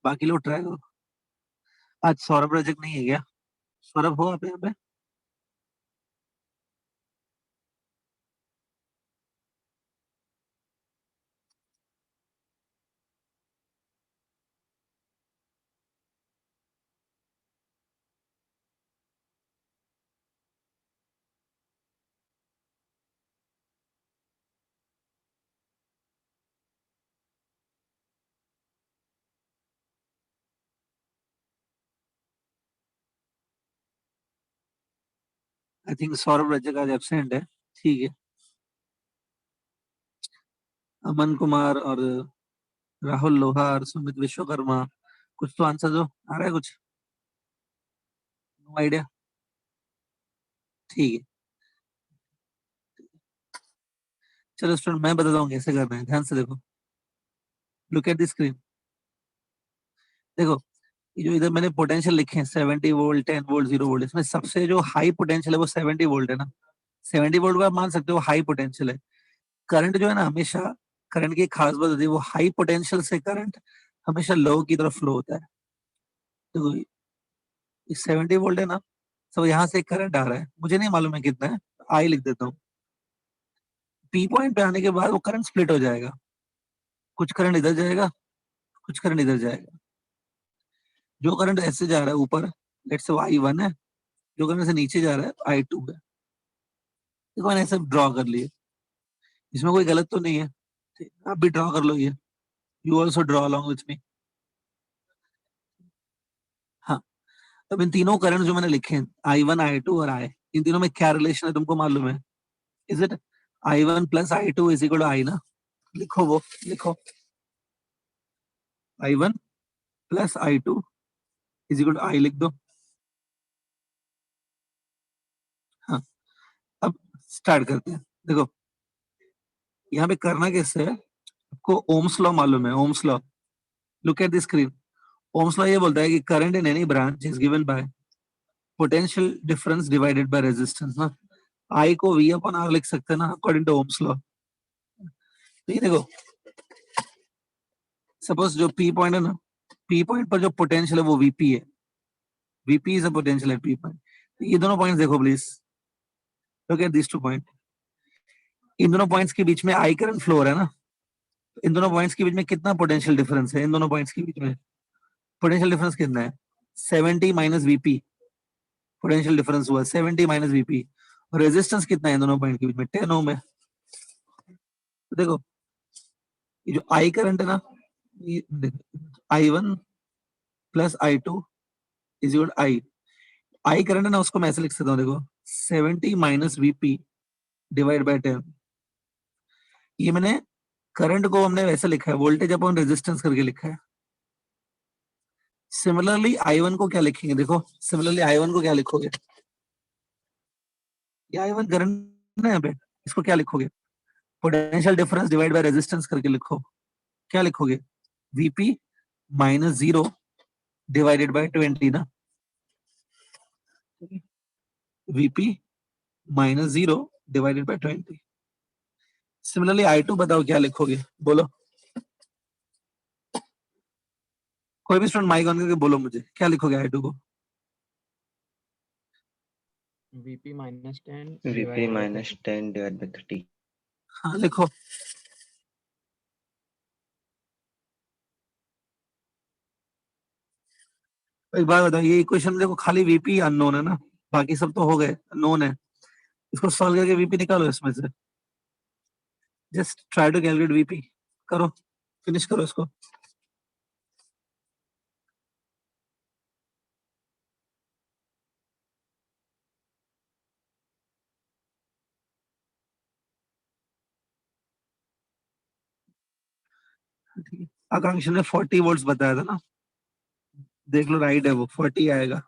बाकी लोग ट्राई करो। आज सौरभ रजक नहीं है क्या? सौरभ हो आप यहाँ पे? आई थिंक सौरभ रजक आज एब्सेंट है। ठीक है, अमन कुमार और राहुल लोहार, सुमित विश्वकर्मा, कुछ तो आंसर दो। आ रहा है कुछ? No idea. ठीक है, चलो स्टूडेंट मैं बताता हूँ कैसे करना है, ध्यान से देखो। Look at the screen. देखो, ये जो इधर मैंने पोटेंशियल लिखे हैं 70 वोल्ट, 10 वोल्ट, 0 वोल्ट, इसमें सबसे जो हाई पोटेंशियल है वो 70 वोल्ट है ना। 70 वोल्ट को आप मान सकते हो हाई पोटेंशियल है। करंट जो है ना, हमेशा करंट की एक खास बात होती है, वो हाई पोटेंशियल से करंट हमेशा लो की तरफ फ्लो होता है। देखो, ये 70 वोल्ट है ना, तो यहाँ से करंट आ रहा है, मुझे नहीं मालूम है कितना है, आई लिख देता हूँ। पी पॉइंट पे आने के बाद वो करंट स्प्लिट हो जाएगा, कुछ करंट इधर जाएगा, कुछ करंट इधर जाएगा। जो करंट ऐसे जा रहा है ऊपर, लेट्स से I1 है, जो करंट से नीचे जा रहा है I2 है। देखो मैंने ऐसे ड्रॉ कर लिए, इसमें कोई गलत तो नहीं है। ठीक, आप भी ड्रॉ कर लो ये, you also draw along with me. हाँ, अब इन तीनों करंट जो मैंने लिखे हैं I1, I2 और I, इन तीनों में क्या रिलेशन है तुमको मालूम है? Is it I1 plus I2 is equal to I ना? लिखो वो, लिखो I1 plus I2 is equal to I, लिख दो। हाँ, अब स्टार्ट करते हैं। देखो, यहाँ पे करना कैसे है, आपको ओम्स लॉ मालूम है, Ohm's law. Look at the screen. Ohm's law ये बोलता है कि current in any branch is given by potential difference divided by resistance ना। आई को V अपॉन R लिख सकते हैं ना, अकॉर्डिंग टू ओम्स लॉ। तो ये देखो, सपोज जो P पॉइंट है ना, P पॉइंट पर जो पोटेंशियल है वो VP है। VP is a potential at P point. ये दोनों पॉइंट्स देखो please, look at this 2 point, इन दोनों पॉइंट्स के बीच में आई करंट फ्लो हो रहा है ना, इन दोनों पॉइंट्स के बीच में कितना पोटेंशियल डिफरेंस है? इन दोनों पॉइंट्स के बीच में पोटेंशियल डिफरेंस कितना है? 70 माइनस वीपी पोटेंशियल डिफरेंस हुआ 70 माइनस वीपी। और रेजिस्टेंस कितना है इन दोनों पॉइंट के बीच में? 10 ओम है। तो देखो ये जो आई करंट है ना, ये I1 plus I2 is equal I current है ना, उसको मैं ऐसे लिख सकता हूँ, देखो 70 माइनस वीपी डिवाइड बाय 10। ये मैंने करंट को हमने वैसे लिखा है, वोल्टेज अपॉन रेजिस्टेंस करके लिखा है। सिमिलरली I1 को क्या लिखेंगे? देखो सिमिलरली I1 को क्या लिखोगे? ये I1 करंट है यहाँ पे, इसको क्या लिखोगे? Potential difference divide by resistance करके लिखो। क्या लिखोगे? Vp माइनस 0 डिवाइडेड बाय 20 ना, Vp minus 0 divided by 20। Similarly I2 बताओ क्या लिखोगे? बोलो, कोई भी स्टूडेंट माइक ऑन करके बोलो मुझे, क्या लिखोगे I2 को? VP minus 10 VP divided by minus 10 divided by 30. हाँ लिखो। एक बार बताओ, ये इक्वेशन देखो खाली Vp अननोन है ना, बाकी सब तो हो गए नोन है। इसको सॉल्व करके Vp निकालो इसमें से, just try to calculate Vp। करो, फिनिश करो इसको। ठीक है, आकांक्षा ने 40 वोल्ट्स बताया था ना, देख लो राइट है वो, 40 आएगा।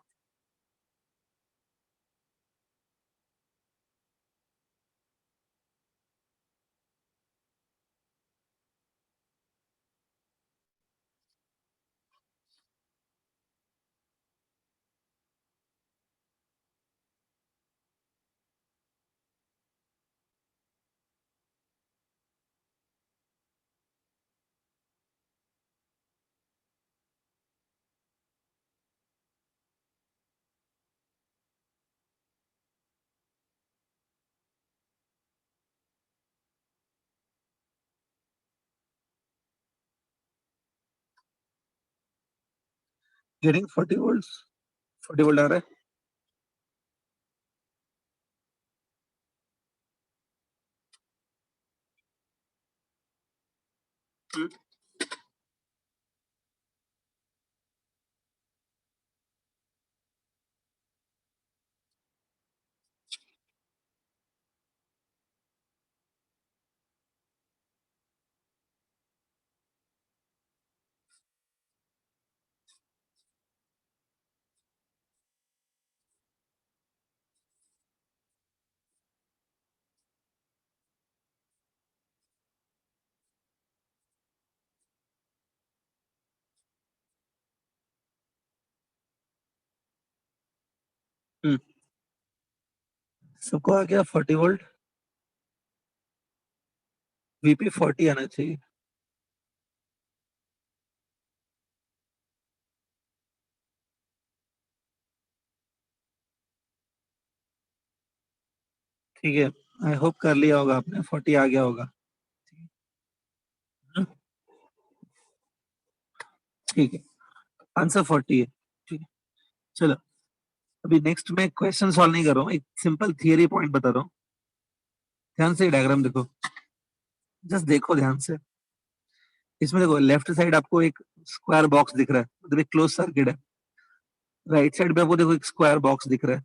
गेटिंग 40 वोल्ट्स, 40 वोल्ट आ रहा है। सबको आ गया 40 वोल्ट, Vp 40 आना चाहिए। ठीक है, आई होप कर लिया होगा आपने, 40 आ गया होगा। ठीक है, आंसर 40 है। ठीक है, चलो अभी नेक्स्ट मैं क्वेश्चन सॉल्व नहीं कर रहा हूँ, एक सिंपल थियरी पॉइंट बता रहा हूँ। ध्यान से डायग्राम देखो, जस्ट देखो ध्यान से। इसमें देखो लेफ्ट साइड आपको एक स्क्वायर बॉक्स दिख रहा है, मतलब एक क्लोज सर्किट है। राइट साइड पे आपको देखो एक स्क्वायर बॉक्स दिख रहा है,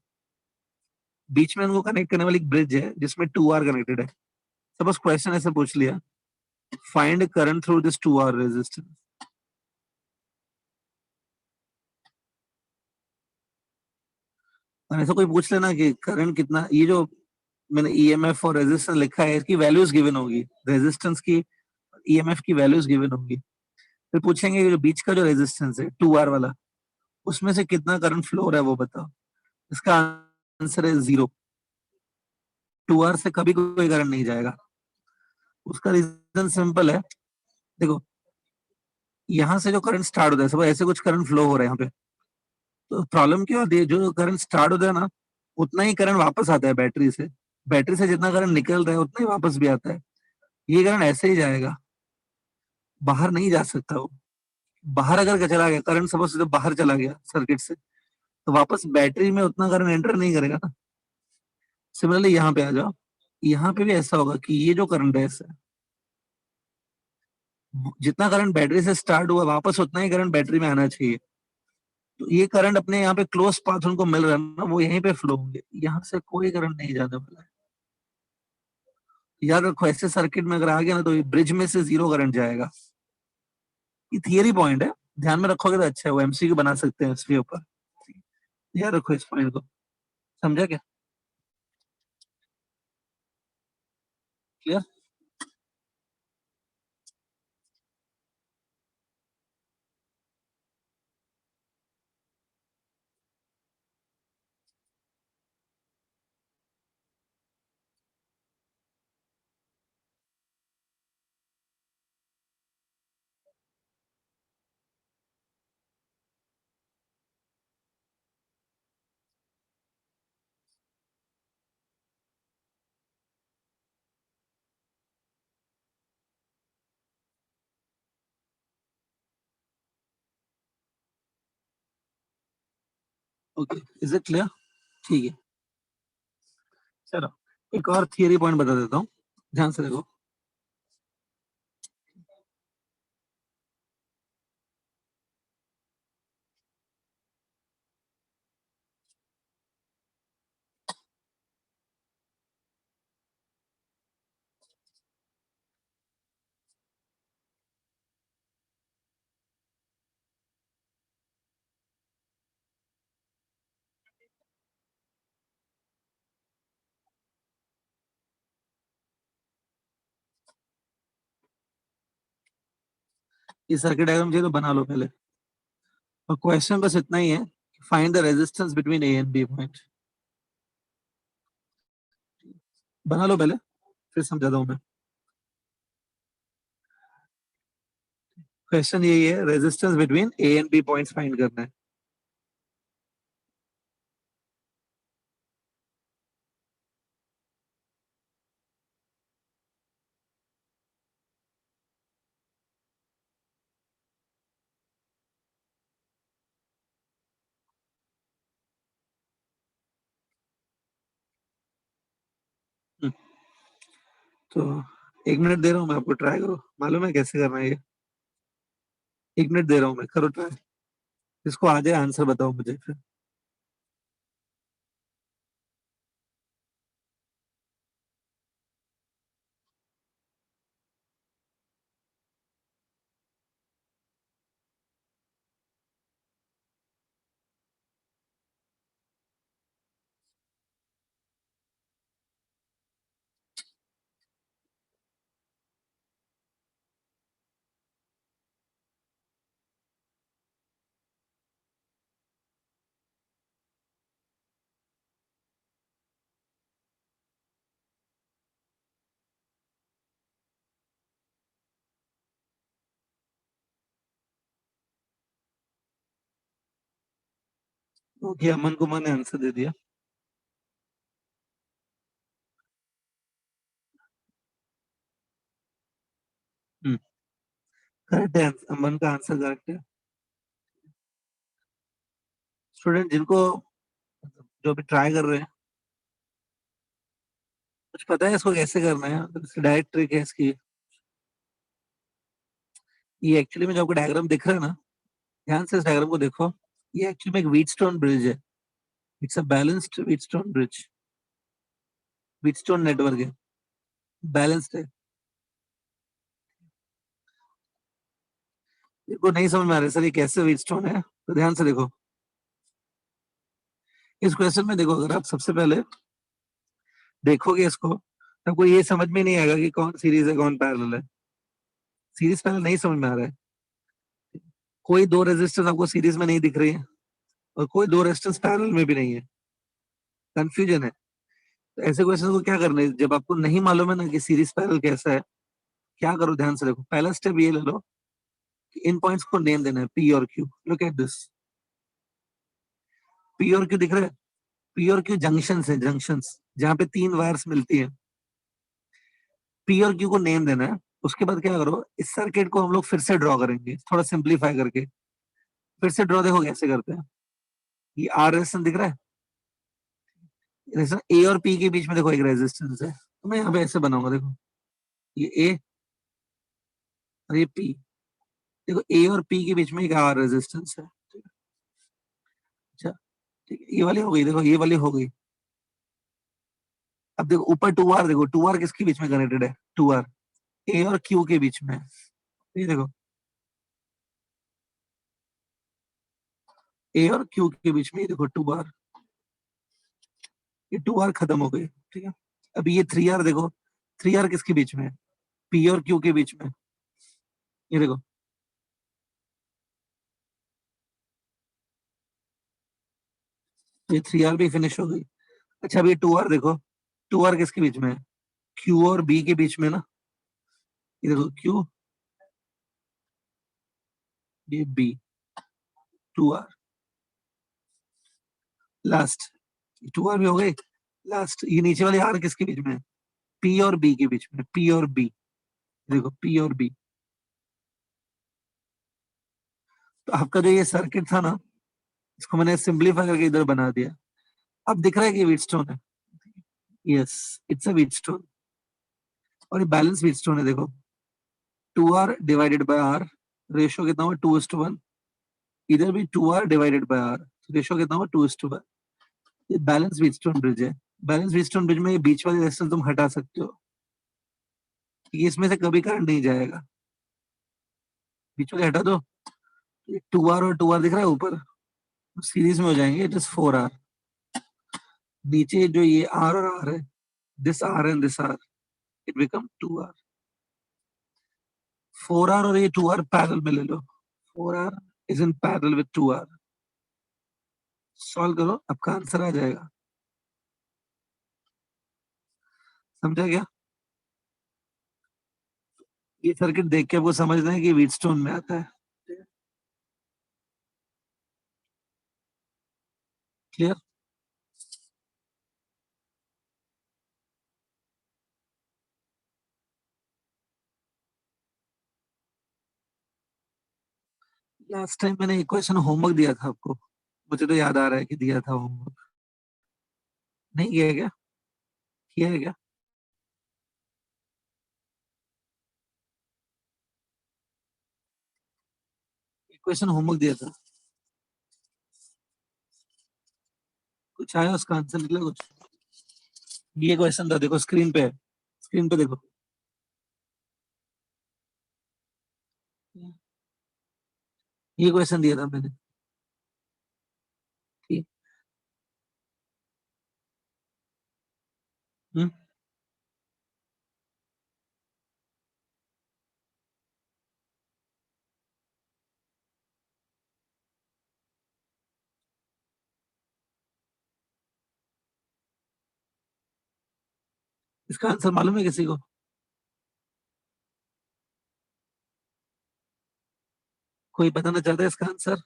बीच में उनको कनेक्ट करने वाली एक ब्रिज है जिसमें 2R कनेक्टेड है। सपोज क्वेश्चन ऐसे पूछ लिया, find current through this 2R resistance. और ऐसा कोई पूछ लेना कि करंट कितना, ये जो मैंने ईएमएफ और रेजिस्टेंस लिखा है इसकी वैल्यूज गिवन होगी, रेजिस्टेंस की ईएमएफ की वैल्यूज गिवन होगी। फिर पूछेंगे कि जो बीच का जो रेजिस्टेंस है 2R वाला, उसमें से कितना करंट फ्लो हो रहा है वो बताओ। इसका आंसर है 0। 2R से कभी कोई करंट नहीं जाएगा। उसका रीजन सिंपल है, देखो यहाँ से जो करंट स्टार्ट होता है, सब ऐसे कुछ करंट फ्लो हो रहा है यहाँ पे, तो प्रॉब्लम क्या होती है, जो करंट स्टार्ट होता है ना, उतना ही करंट वापस आता है बैटरी से, बैटरी से जितना करंट निकल रहा है उतना ही वापस भी आता है। ये करंट ऐसे ही जाएगा, बाहर नहीं जा सकता वो। बाहर अगर चला गया करंट, सपोज तो बाहर चला गया सर्किट से, तो वापस बैटरी में उतना करंट एंटर नहीं करेगा ना। सिमिलरली यहाँ पे आ जाओ, यहाँ पे भी ऐसा होगा कि ये जो करंट है ऐसा, जितना करंट बैटरी से स्टार्ट हुआ वापस उतना ही करंट बैटरी में आना चाहिए। तो ये करंट अपने यहाँ पे क्लोज पाथ उनको मिल रहा है ना, वो यहीं पे फ्लो होंगे, यहाँ से कोई करंट नहीं जाने वाला है। याद रखो, ऐसे सर्किट में अगर आ गया ना तो ब्रिज में से 0 करंट जाएगा। ये थियरी पॉइंट है, ध्यान में रखोगे तो अच्छा है, वो एमसीक्यू बना सकते हैं इसके ऊपर। याद रखो इस पॉइंट को, समझा क्या? Clear? Okay, is it clear? ठीक है, चलो एक और थियरी पॉइंट बता देता हूँ, ध्यान से देखो। ये सर्किट डायग्राम चाहिए तो बना लो पहले, और क्वेश्चन बस इतना ही है, find the resistance between A and B point. बना लो पहले, फिर समझाता हूँ मैं। क्वेश्चन यही है, resistance between A and B points find करना है। तो 1 मिनट दे रहा हूँ मैं आपको, ट्राई करो, मालूम है कैसे करना है ये। 1 मिनट दे रहा हूँ मैं, करो ट्राई, इसको आ जाए आंसर बताओ मुझे फिर। ओके, अमन कुमार ने आंसर दे दिया। करेक्ट है, अमन का आंसर करेक्ट है। स्टूडेंट जिनको, जो भी ट्राई कर रहे हैं, कुछ पता है इसको कैसे करना है? डायरेक्ट ट्रिक है इसकी। ये एक्चुअली में जो आपको डायग्राम दिख रहा है ना, ध्यान से इस डायग्राम को देखो, ये एक्चुअली में एक व्हीटस्टोन ब्रिज है। It's a balanced Wheatstone bridge, Wheatstone network है, बैलेंस्ड है। देखो नहीं समझ में आ रहा है सर ये कैसे व्हीटस्टोन है, तो ध्यान से देखो इस क्वेश्चन में। देखो अगर आप सबसे पहले देखोगे इसको, तो आपको ये समझ में नहीं आएगा कि कौन सीरीज है कौन पैरेलल है। सीरीज पैरेलल नहीं समझ में आ रहा है, कोई दो रेजिस्टेंस आपको सीरीज में नहीं दिख रही है और कोई दो रेजिस्टेंस पैरेलल में भी नहीं है, कंफ्यूजन है। तो ऐसे क्वेश्चन को क्या करना है, जब आपको नहीं मालूम है ना कि सीरीज पैरेलल कैसा है, क्या करो, ध्यान से देखो। पहला स्टेप ये ले लो कि इन पॉइंट्स को नेम देना है, पी और Q. Look at this, P और क्यू दिख रहा है, पी और क्यू जंक्शन है, जंक्शन जहां पे 3 वायर्स मिलती है। पी और क्यू को नेम देना है। उसके बाद क्या करो, इस सर्किट को हम लोग फिर से ड्रॉ करेंगे, थोड़ा सिंप्लीफाई करके। फिर से ड्रॉ देखो कैसे करते हैं। ये आर रेजिस्टेंस दिख रहा है, रेजिस्टेंस ए और पी के बीच में देखो एक रेजिस्टेंस है, तो मैं यहाँ पे ऐसे बनाऊंगा, देखो ये ए और ये पी, देखो ए और पी के बीच में एक आर रेजिस्टेंस है। ठीक है, अच्छा ठीक है, ये वाली हो गई, देखो ये वाली हो गई। अब देखो ऊपर 2R, देखो 2R किसके बीच में कनेक्टेड है, 2R ए और क्यू के बीच में। ये देखो ए और क्यू के बीच में, ये देखो 2R, ये 2R खत्म हो गई। ठीक है, अब ये 3R देखो, 3R किसके बीच में है, पी और क्यू के बीच में। ये देखो ये 3R भी फिनिश हो गई। अच्छा अब ये 2R देखो, 2R किसके बीच में है, क्यू और बी के बीच में ना। ये देखो क्यू, ये बी, 2R लास्ट, 2R भी हो गई लास्ट। ये नीचे वाली आर किसके बीच में है, पी और बी के बीच में, पी और बी, देखो पी और बी। तो आपका जो ये सर्किट था ना, इसको मैंने सिंपलीफाई करके इधर बना दिया। अब दिख रहा है कि व्हीटस्टोन है, यस इट्स अ व्हीटस्टोन, और ये बैलेंस व्हीटस्टोन है। देखो 2R divided by are, ratio कितना हुआ 2:1। इधर भी 2R divided by are, ratio कितना हुआ 2:1। ये बैलेंस व्हीटस्टोन ब्रिज है। बैलेंस व्हीटस्टोन ब्रिज में ये बीच वाली रेजिस्टेंस तुम हटा सकते हो, ये इसमें से कभी करंट नहीं जाएगा। बीच वाले हटा दो, 2R और 2R दिख रहा है ऊपर, सीरीज में हो जाएंगे, इट इज 4R। नीचे जो ये R और R है, this R and this R, it become 2R। 4R और ये 2R पैरेलल में ले लो, 4R is in parallel with 2R। Solve करो, आपका आंसर आ जाएगा। समझा क्या? ये सर्किट देख के आपको समझना है कि व्हीटस्टोन में आता है। क्लियर? लास्ट टाइम मैंने एक क्वेश्चन होमवर्क दिया था आपको, मुझे तो याद आ रहा है कि दिया था होमवर्क। नहीं किया है क्या? किया है क्या? एक क्वेश्चन होमवर्क दिया था, कुछ आया उसका आंसर निकला कुछ? ये क्वेश्चन था, देखो स्क्रीन पे है, स्क्रीन पे देखो। ये क्वेश्चन दिया था मैंने, ठीक। हम्म, इसका आंसर मालूम है किसी को? कोई बताना चाहता है इसका answer?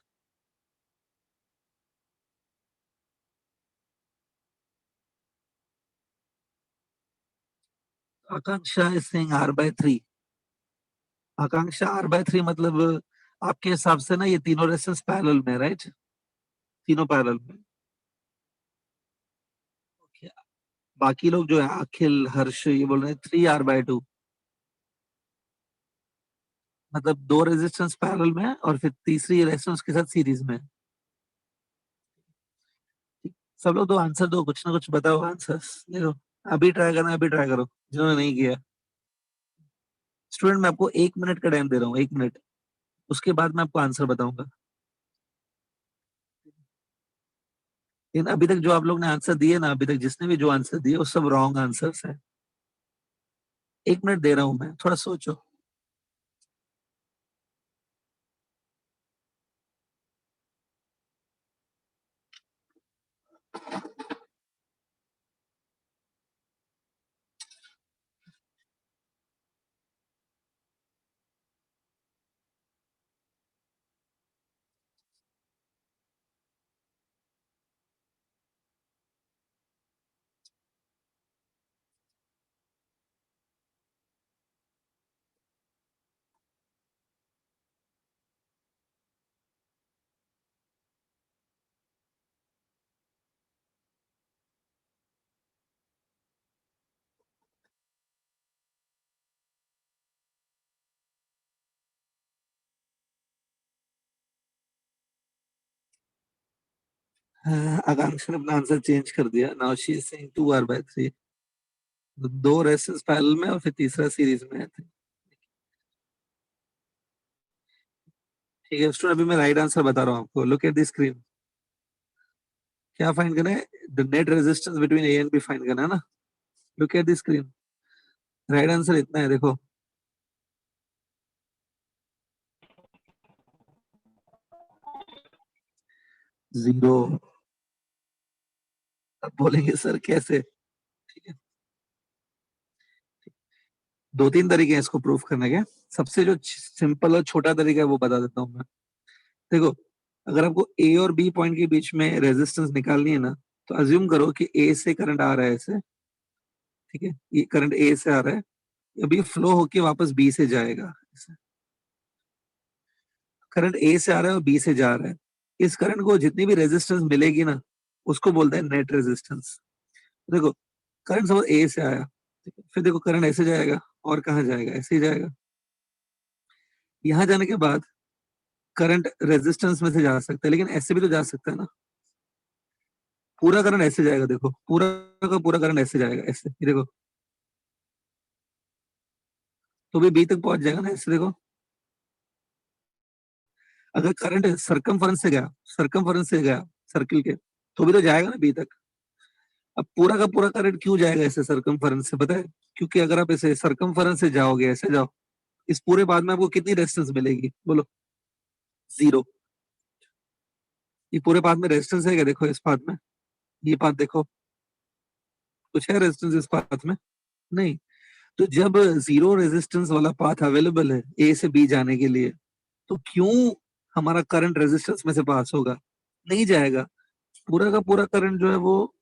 Akanksha is saying R/3। Akanksha R/3 मतलब आपके हिसाब से ना ये तीनों रेजिस्टेंस पैरेलल में, राइट? तीनों पैरेलल में। Okay. बाकी लोग जो है अखिल, हर्ष, ये बोल रहे हैं 3R/2, मतलब दो रेजिस्टेंस पैरेलल में है और फिर तीसरी रेजिस्टेंस के साथ सीरीज में है। सब लोग दो आंसर दो, कुछ ना कुछ बताओ आंसर्स। देखो अभी ट्राई करना, अभी ट्राई करो जिन्होंने नहीं किया। स्टूडेंट मैं आपको 1 मिनट का टाइम दे रहा हूँ, 1 मिनट, उसके बाद मैं आपको आंसर बताऊंगा। लेकिन अभी तक जो आप लोग ने आंसर दिए ना, अभी तक जिसने भी जो आंसर दिए वो सब रॉन्ग आंसर्स है। 1 मिनट दे रहा हूँ मैं, थोड़ा सोचो। आकांक्षा ने अपना आंसर चेंज कर दिया। Now she is saying 2r/3। दो रेसिस्टेंस पैरेलल में और फिर तीसरा सीरीज में है। ठीक है स्टूडेंट, अभी मैं राइट आंसर बता रहा हूँ आपको। Look at the screen. क्या फाइंड करना है? The net resistance between A and B find करना है ना। Look at the screen. Right answer इतना है, देखो। जीरो। अब बोलेंगे सर कैसे? ठीक है, दो तीन तरीके हैं इसको प्रूफ करने के। सबसे जो सिंपल और छोटा तरीका है वो बता देता हूँ मैं। देखो, अगर आपको ए और बी पॉइंट के बीच में रेजिस्टेंस निकालनी है ना, तो अज्यूम करो कि ए से करंट आ रहा है ऐसे। ठीक है, ये करंट ए से आ रहा है, अभी फ्लो होके वापस बी से जाएगा। करंट ए से आ रहा है और बी से जा रहा है। इस करंट को जितनी भी रेजिस्टेंस मिलेगी ना, उसको बोलते हैं नेट रेजिस्टेंस। देखो, करंट सपोज ए से आया, फिर देखो करंट ऐसे जाएगा और कहाँ जाएगा? ऐसे ही जाएगा। यहां जाने के बाद करंट रेजिस्टेंस में से जा सकता है, लेकिन ऐसे भी तो जा सकता है ना। पूरा करंट ऐसे जाएगा, देखो पूरा का पूरा करंट ऐसे जाएगा, ऐसे ये देखो, तो भी बी तक पहुंच जाएगा ना, ऐसे देखो। अगर करंट सरकमफरेंस से गया सर्किल के, तो भी तो जाएगा ना बी तक। अब पूरा का पूरा करंट क्यों जाएगा ऐसे सरकमफरेंस से, पता है? क्योंकि अगर आप ऐसे सरकमफरेंस से जाओगे, ऐसे जाओ, इस पूरे पाथ में आपको कितनी रेजिस्टेंस मिलेगी बोलो? जीरो। ये पूरे पाथ में रेजिस्टेंस है क्या? देखो इस पाथ में, ये पाथ देखो, कुछ है रेजिस्टेंस इस पाथ में? नहीं। तो जब जीरो रेजिस्टेंस वाला पाथ अवेलेबल है ए से बी जाने के लिए, तो क्यों हमारा करंट रेजिस्टेंस में से पास होगा? नहीं जाएगा। पूरा का पूरा करंट जो है वो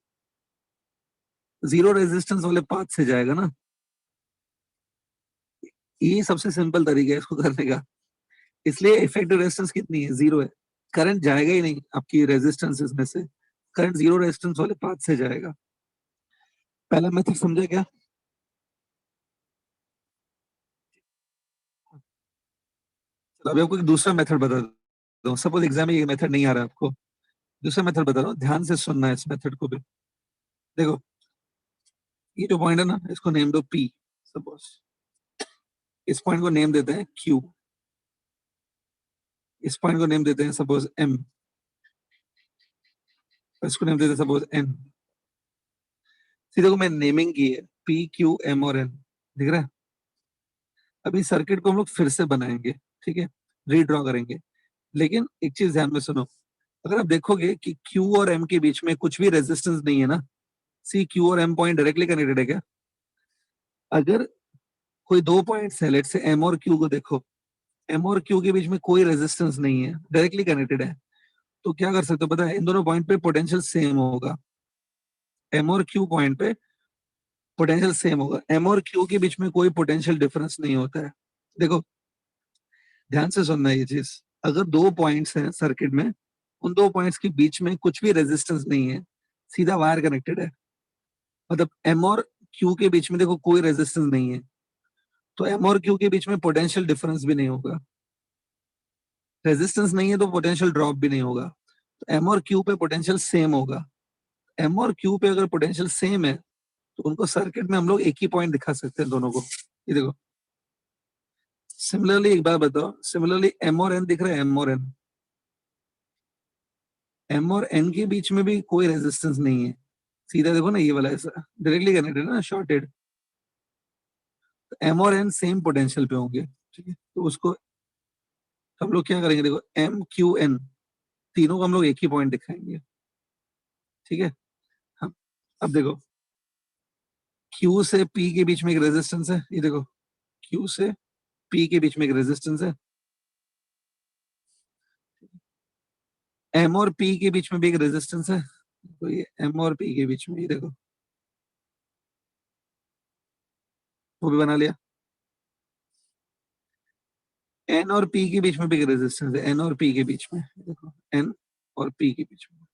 जीरो रेजिस्टेंस वाले पाथ से जाएगा ना। ये सबसे सिंपल तरीका है इसको करने का। इसलिए इफेक्टिव रेजिस्टेंस कितनी है? जीरो है। करंट जाएगा ही नहीं आपकी रेजिस्टेंसेस में से, करंट जीरो रेजिस्टेंस वाले पाथ से जाएगा। पहला मेथड समझा क्या? चलो अभी आपको एक दूसरा मेथड बता दूं। सपोज एग्जाम में ये मेथड नहीं आ रहा है आपको, दूसरा मेथड बता रहा हूँ, ध्यान से सुनना है इस मेथड को भी। देखो, ये जो पॉइंट है ना, इसको नेम दो पी। सपोज इस पॉइंट को नेम देते हैं क्यू, इस पॉइंट को नेम देते हैं सपोज एम, इसको नेम देते हैं सपोज एन। सीधे को मैं नेमिंग की है पी क्यू एम और एन, दिख रहा है? अभी सर्किट को हम लोग फिर से बनाएंगे, ठीक है, रीड्रॉ करेंगे। लेकिन एक चीज ध्यान में सुनो, अगर आप देखोगे कि Q और M के बीच में कुछ भी रेजिस्टेंस नहीं है ना, सी Q और M पॉइंट डायरेक्टली कनेक्टेड है क्या? अगर कोई दो पॉइंट्स है, लेट से M और Q को देखो, M और Q के बीच में कोई रेजिस्टेंस नहीं है, डायरेक्टली कनेक्टेड है, तो क्या कर सकते हो पता है? इन दोनों पॉइंट पे पोटेंशियल सेम होगा। M और Q पॉइंट पे पोटेंशियल सेम होगा। M और Q के बीच में कोई पोटेंशियल डिफरेंस नहीं होता है। देखो, ध्यान से सुनना ये चीज। अगर दो पॉइंट्स हैं सर्किट में, उन दो पॉइंट्स के बीच में कुछ भी रेजिस्टेंस नहीं है, सीधा वायर कनेक्टेड है, मतलब एम और क्यू के बीच में देखो कोई रेजिस्टेंस नहीं है, तो एम और क्यू के बीच में पोटेंशियल डिफरेंस भी नहीं होगा। रेजिस्टेंस नहीं है तो पोटेंशियल ड्रॉप भी नहीं होगा, तो एम और क्यू पे पोटेंशियल सेम होगा। एम और क्यू पे अगर पोटेंशियल सेम है, तो उनको सर्किट में हम लोग एक ही पॉइंट दिखा सकते हैं दोनों को। ये देखो, सिमिलरली एक बार बताओ, सिमिलरली एम और एन दिख रहा है? एम और एन, एम और एन के बीच में भी कोई रेजिस्टेंस नहीं है, सीधा देखो ना, ये वाला ऐसा डायरेक्टली कनेक्टेड है ना, शॉर्टेड। तो एम और एन सेम पोटेंशियल पे होंगे, ठीक है, तो उसको हम लोग क्या करेंगे? देखो, एम क्यू एन तीनों को हम लोग एक ही पॉइंट दिखाएंगे, ठीक है। हम अब देखो, क्यू से पी के बीच में एक रेजिस्टेंस है, ये देखो, क्यू से पी के बीच में एक रेजिस्टेंस है, एम और पी के बीच में भी एक रेजिस्टेंस है, तो ये एम और पी के बीच में, ये देखो, वो भी बना लिया। एन और पी के बीच में भी एक रेजिस्टेंस है, एन और पी के बीच में, देखो, एन और पी के बीच में,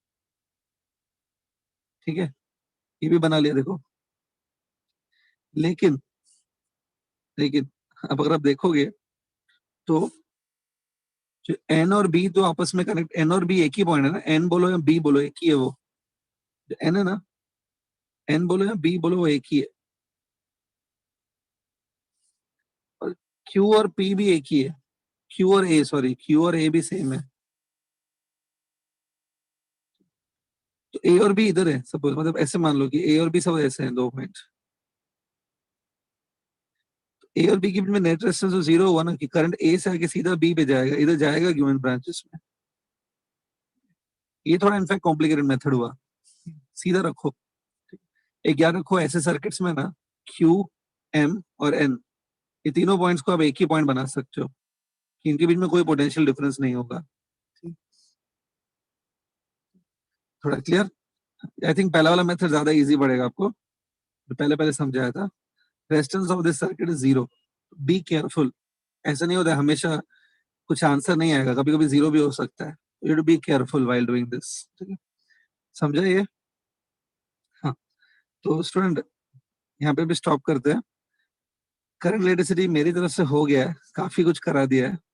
ठीक है, ये भी बना लिया, देखो। लेकिन लेकिन अब अगर आप देखोगे तो जो एन और बी तो आपस में कनेक्ट, एन और बी एक ही पॉइंट है ना, एन बोलो या बी बोलो एक ही है वो, जो एन है ना, एन बोलो या बी बोलो वो एक ही है, और क्यू और पी भी एक ही है, क्यू और ए, सॉरी क्यू और ए भी सेम है। तो ए और बी इधर है सपोज, मतलब ऐसे मान लो कि ए और बी सब ऐसे हैं दो पॉइंट, ए और बी के बीच में नेट रेजिस्टेंस तो जीरो हुआ ना, कि करंट ए से आके सीधा बी पे जाएगा, इधर जाएगा क्यों इन ब्रांचेस में। ये थोड़ा इनफैक्ट कॉम्प्लिकेटेड मेथड हुआ, सीधा रखो। एक याद रखो ऐसे सर्किट्स में ना, क्यू, एम और एन, ये तीनों पॉइंट्स को आप एक ही पॉइंट बना सकते हो, कि इनके बीच में कोई पोटेंशियल डिफरेंस नहीं होगा। थोड़ा क्लियर? आई थिंक पहला वाला मेथड ज्यादा इजी पड़ेगा आपको, जो पहले समझाया था। Resistance of this circuit is zero, be careful. ऐसा नहीं होता है हमेशा कुछ आंसर नहीं आएगा, कभी कभी जीरो भी हो सकता है, you to be careful while doing this. ठीक है, समझा ये? हाँ, तो स्टूडेंट यहाँ पे भी स्टॉप करते हैं। करंट इलेक्ट्रिसिटी मेरी तरफ से हो गया है, काफी कुछ करा दिया है।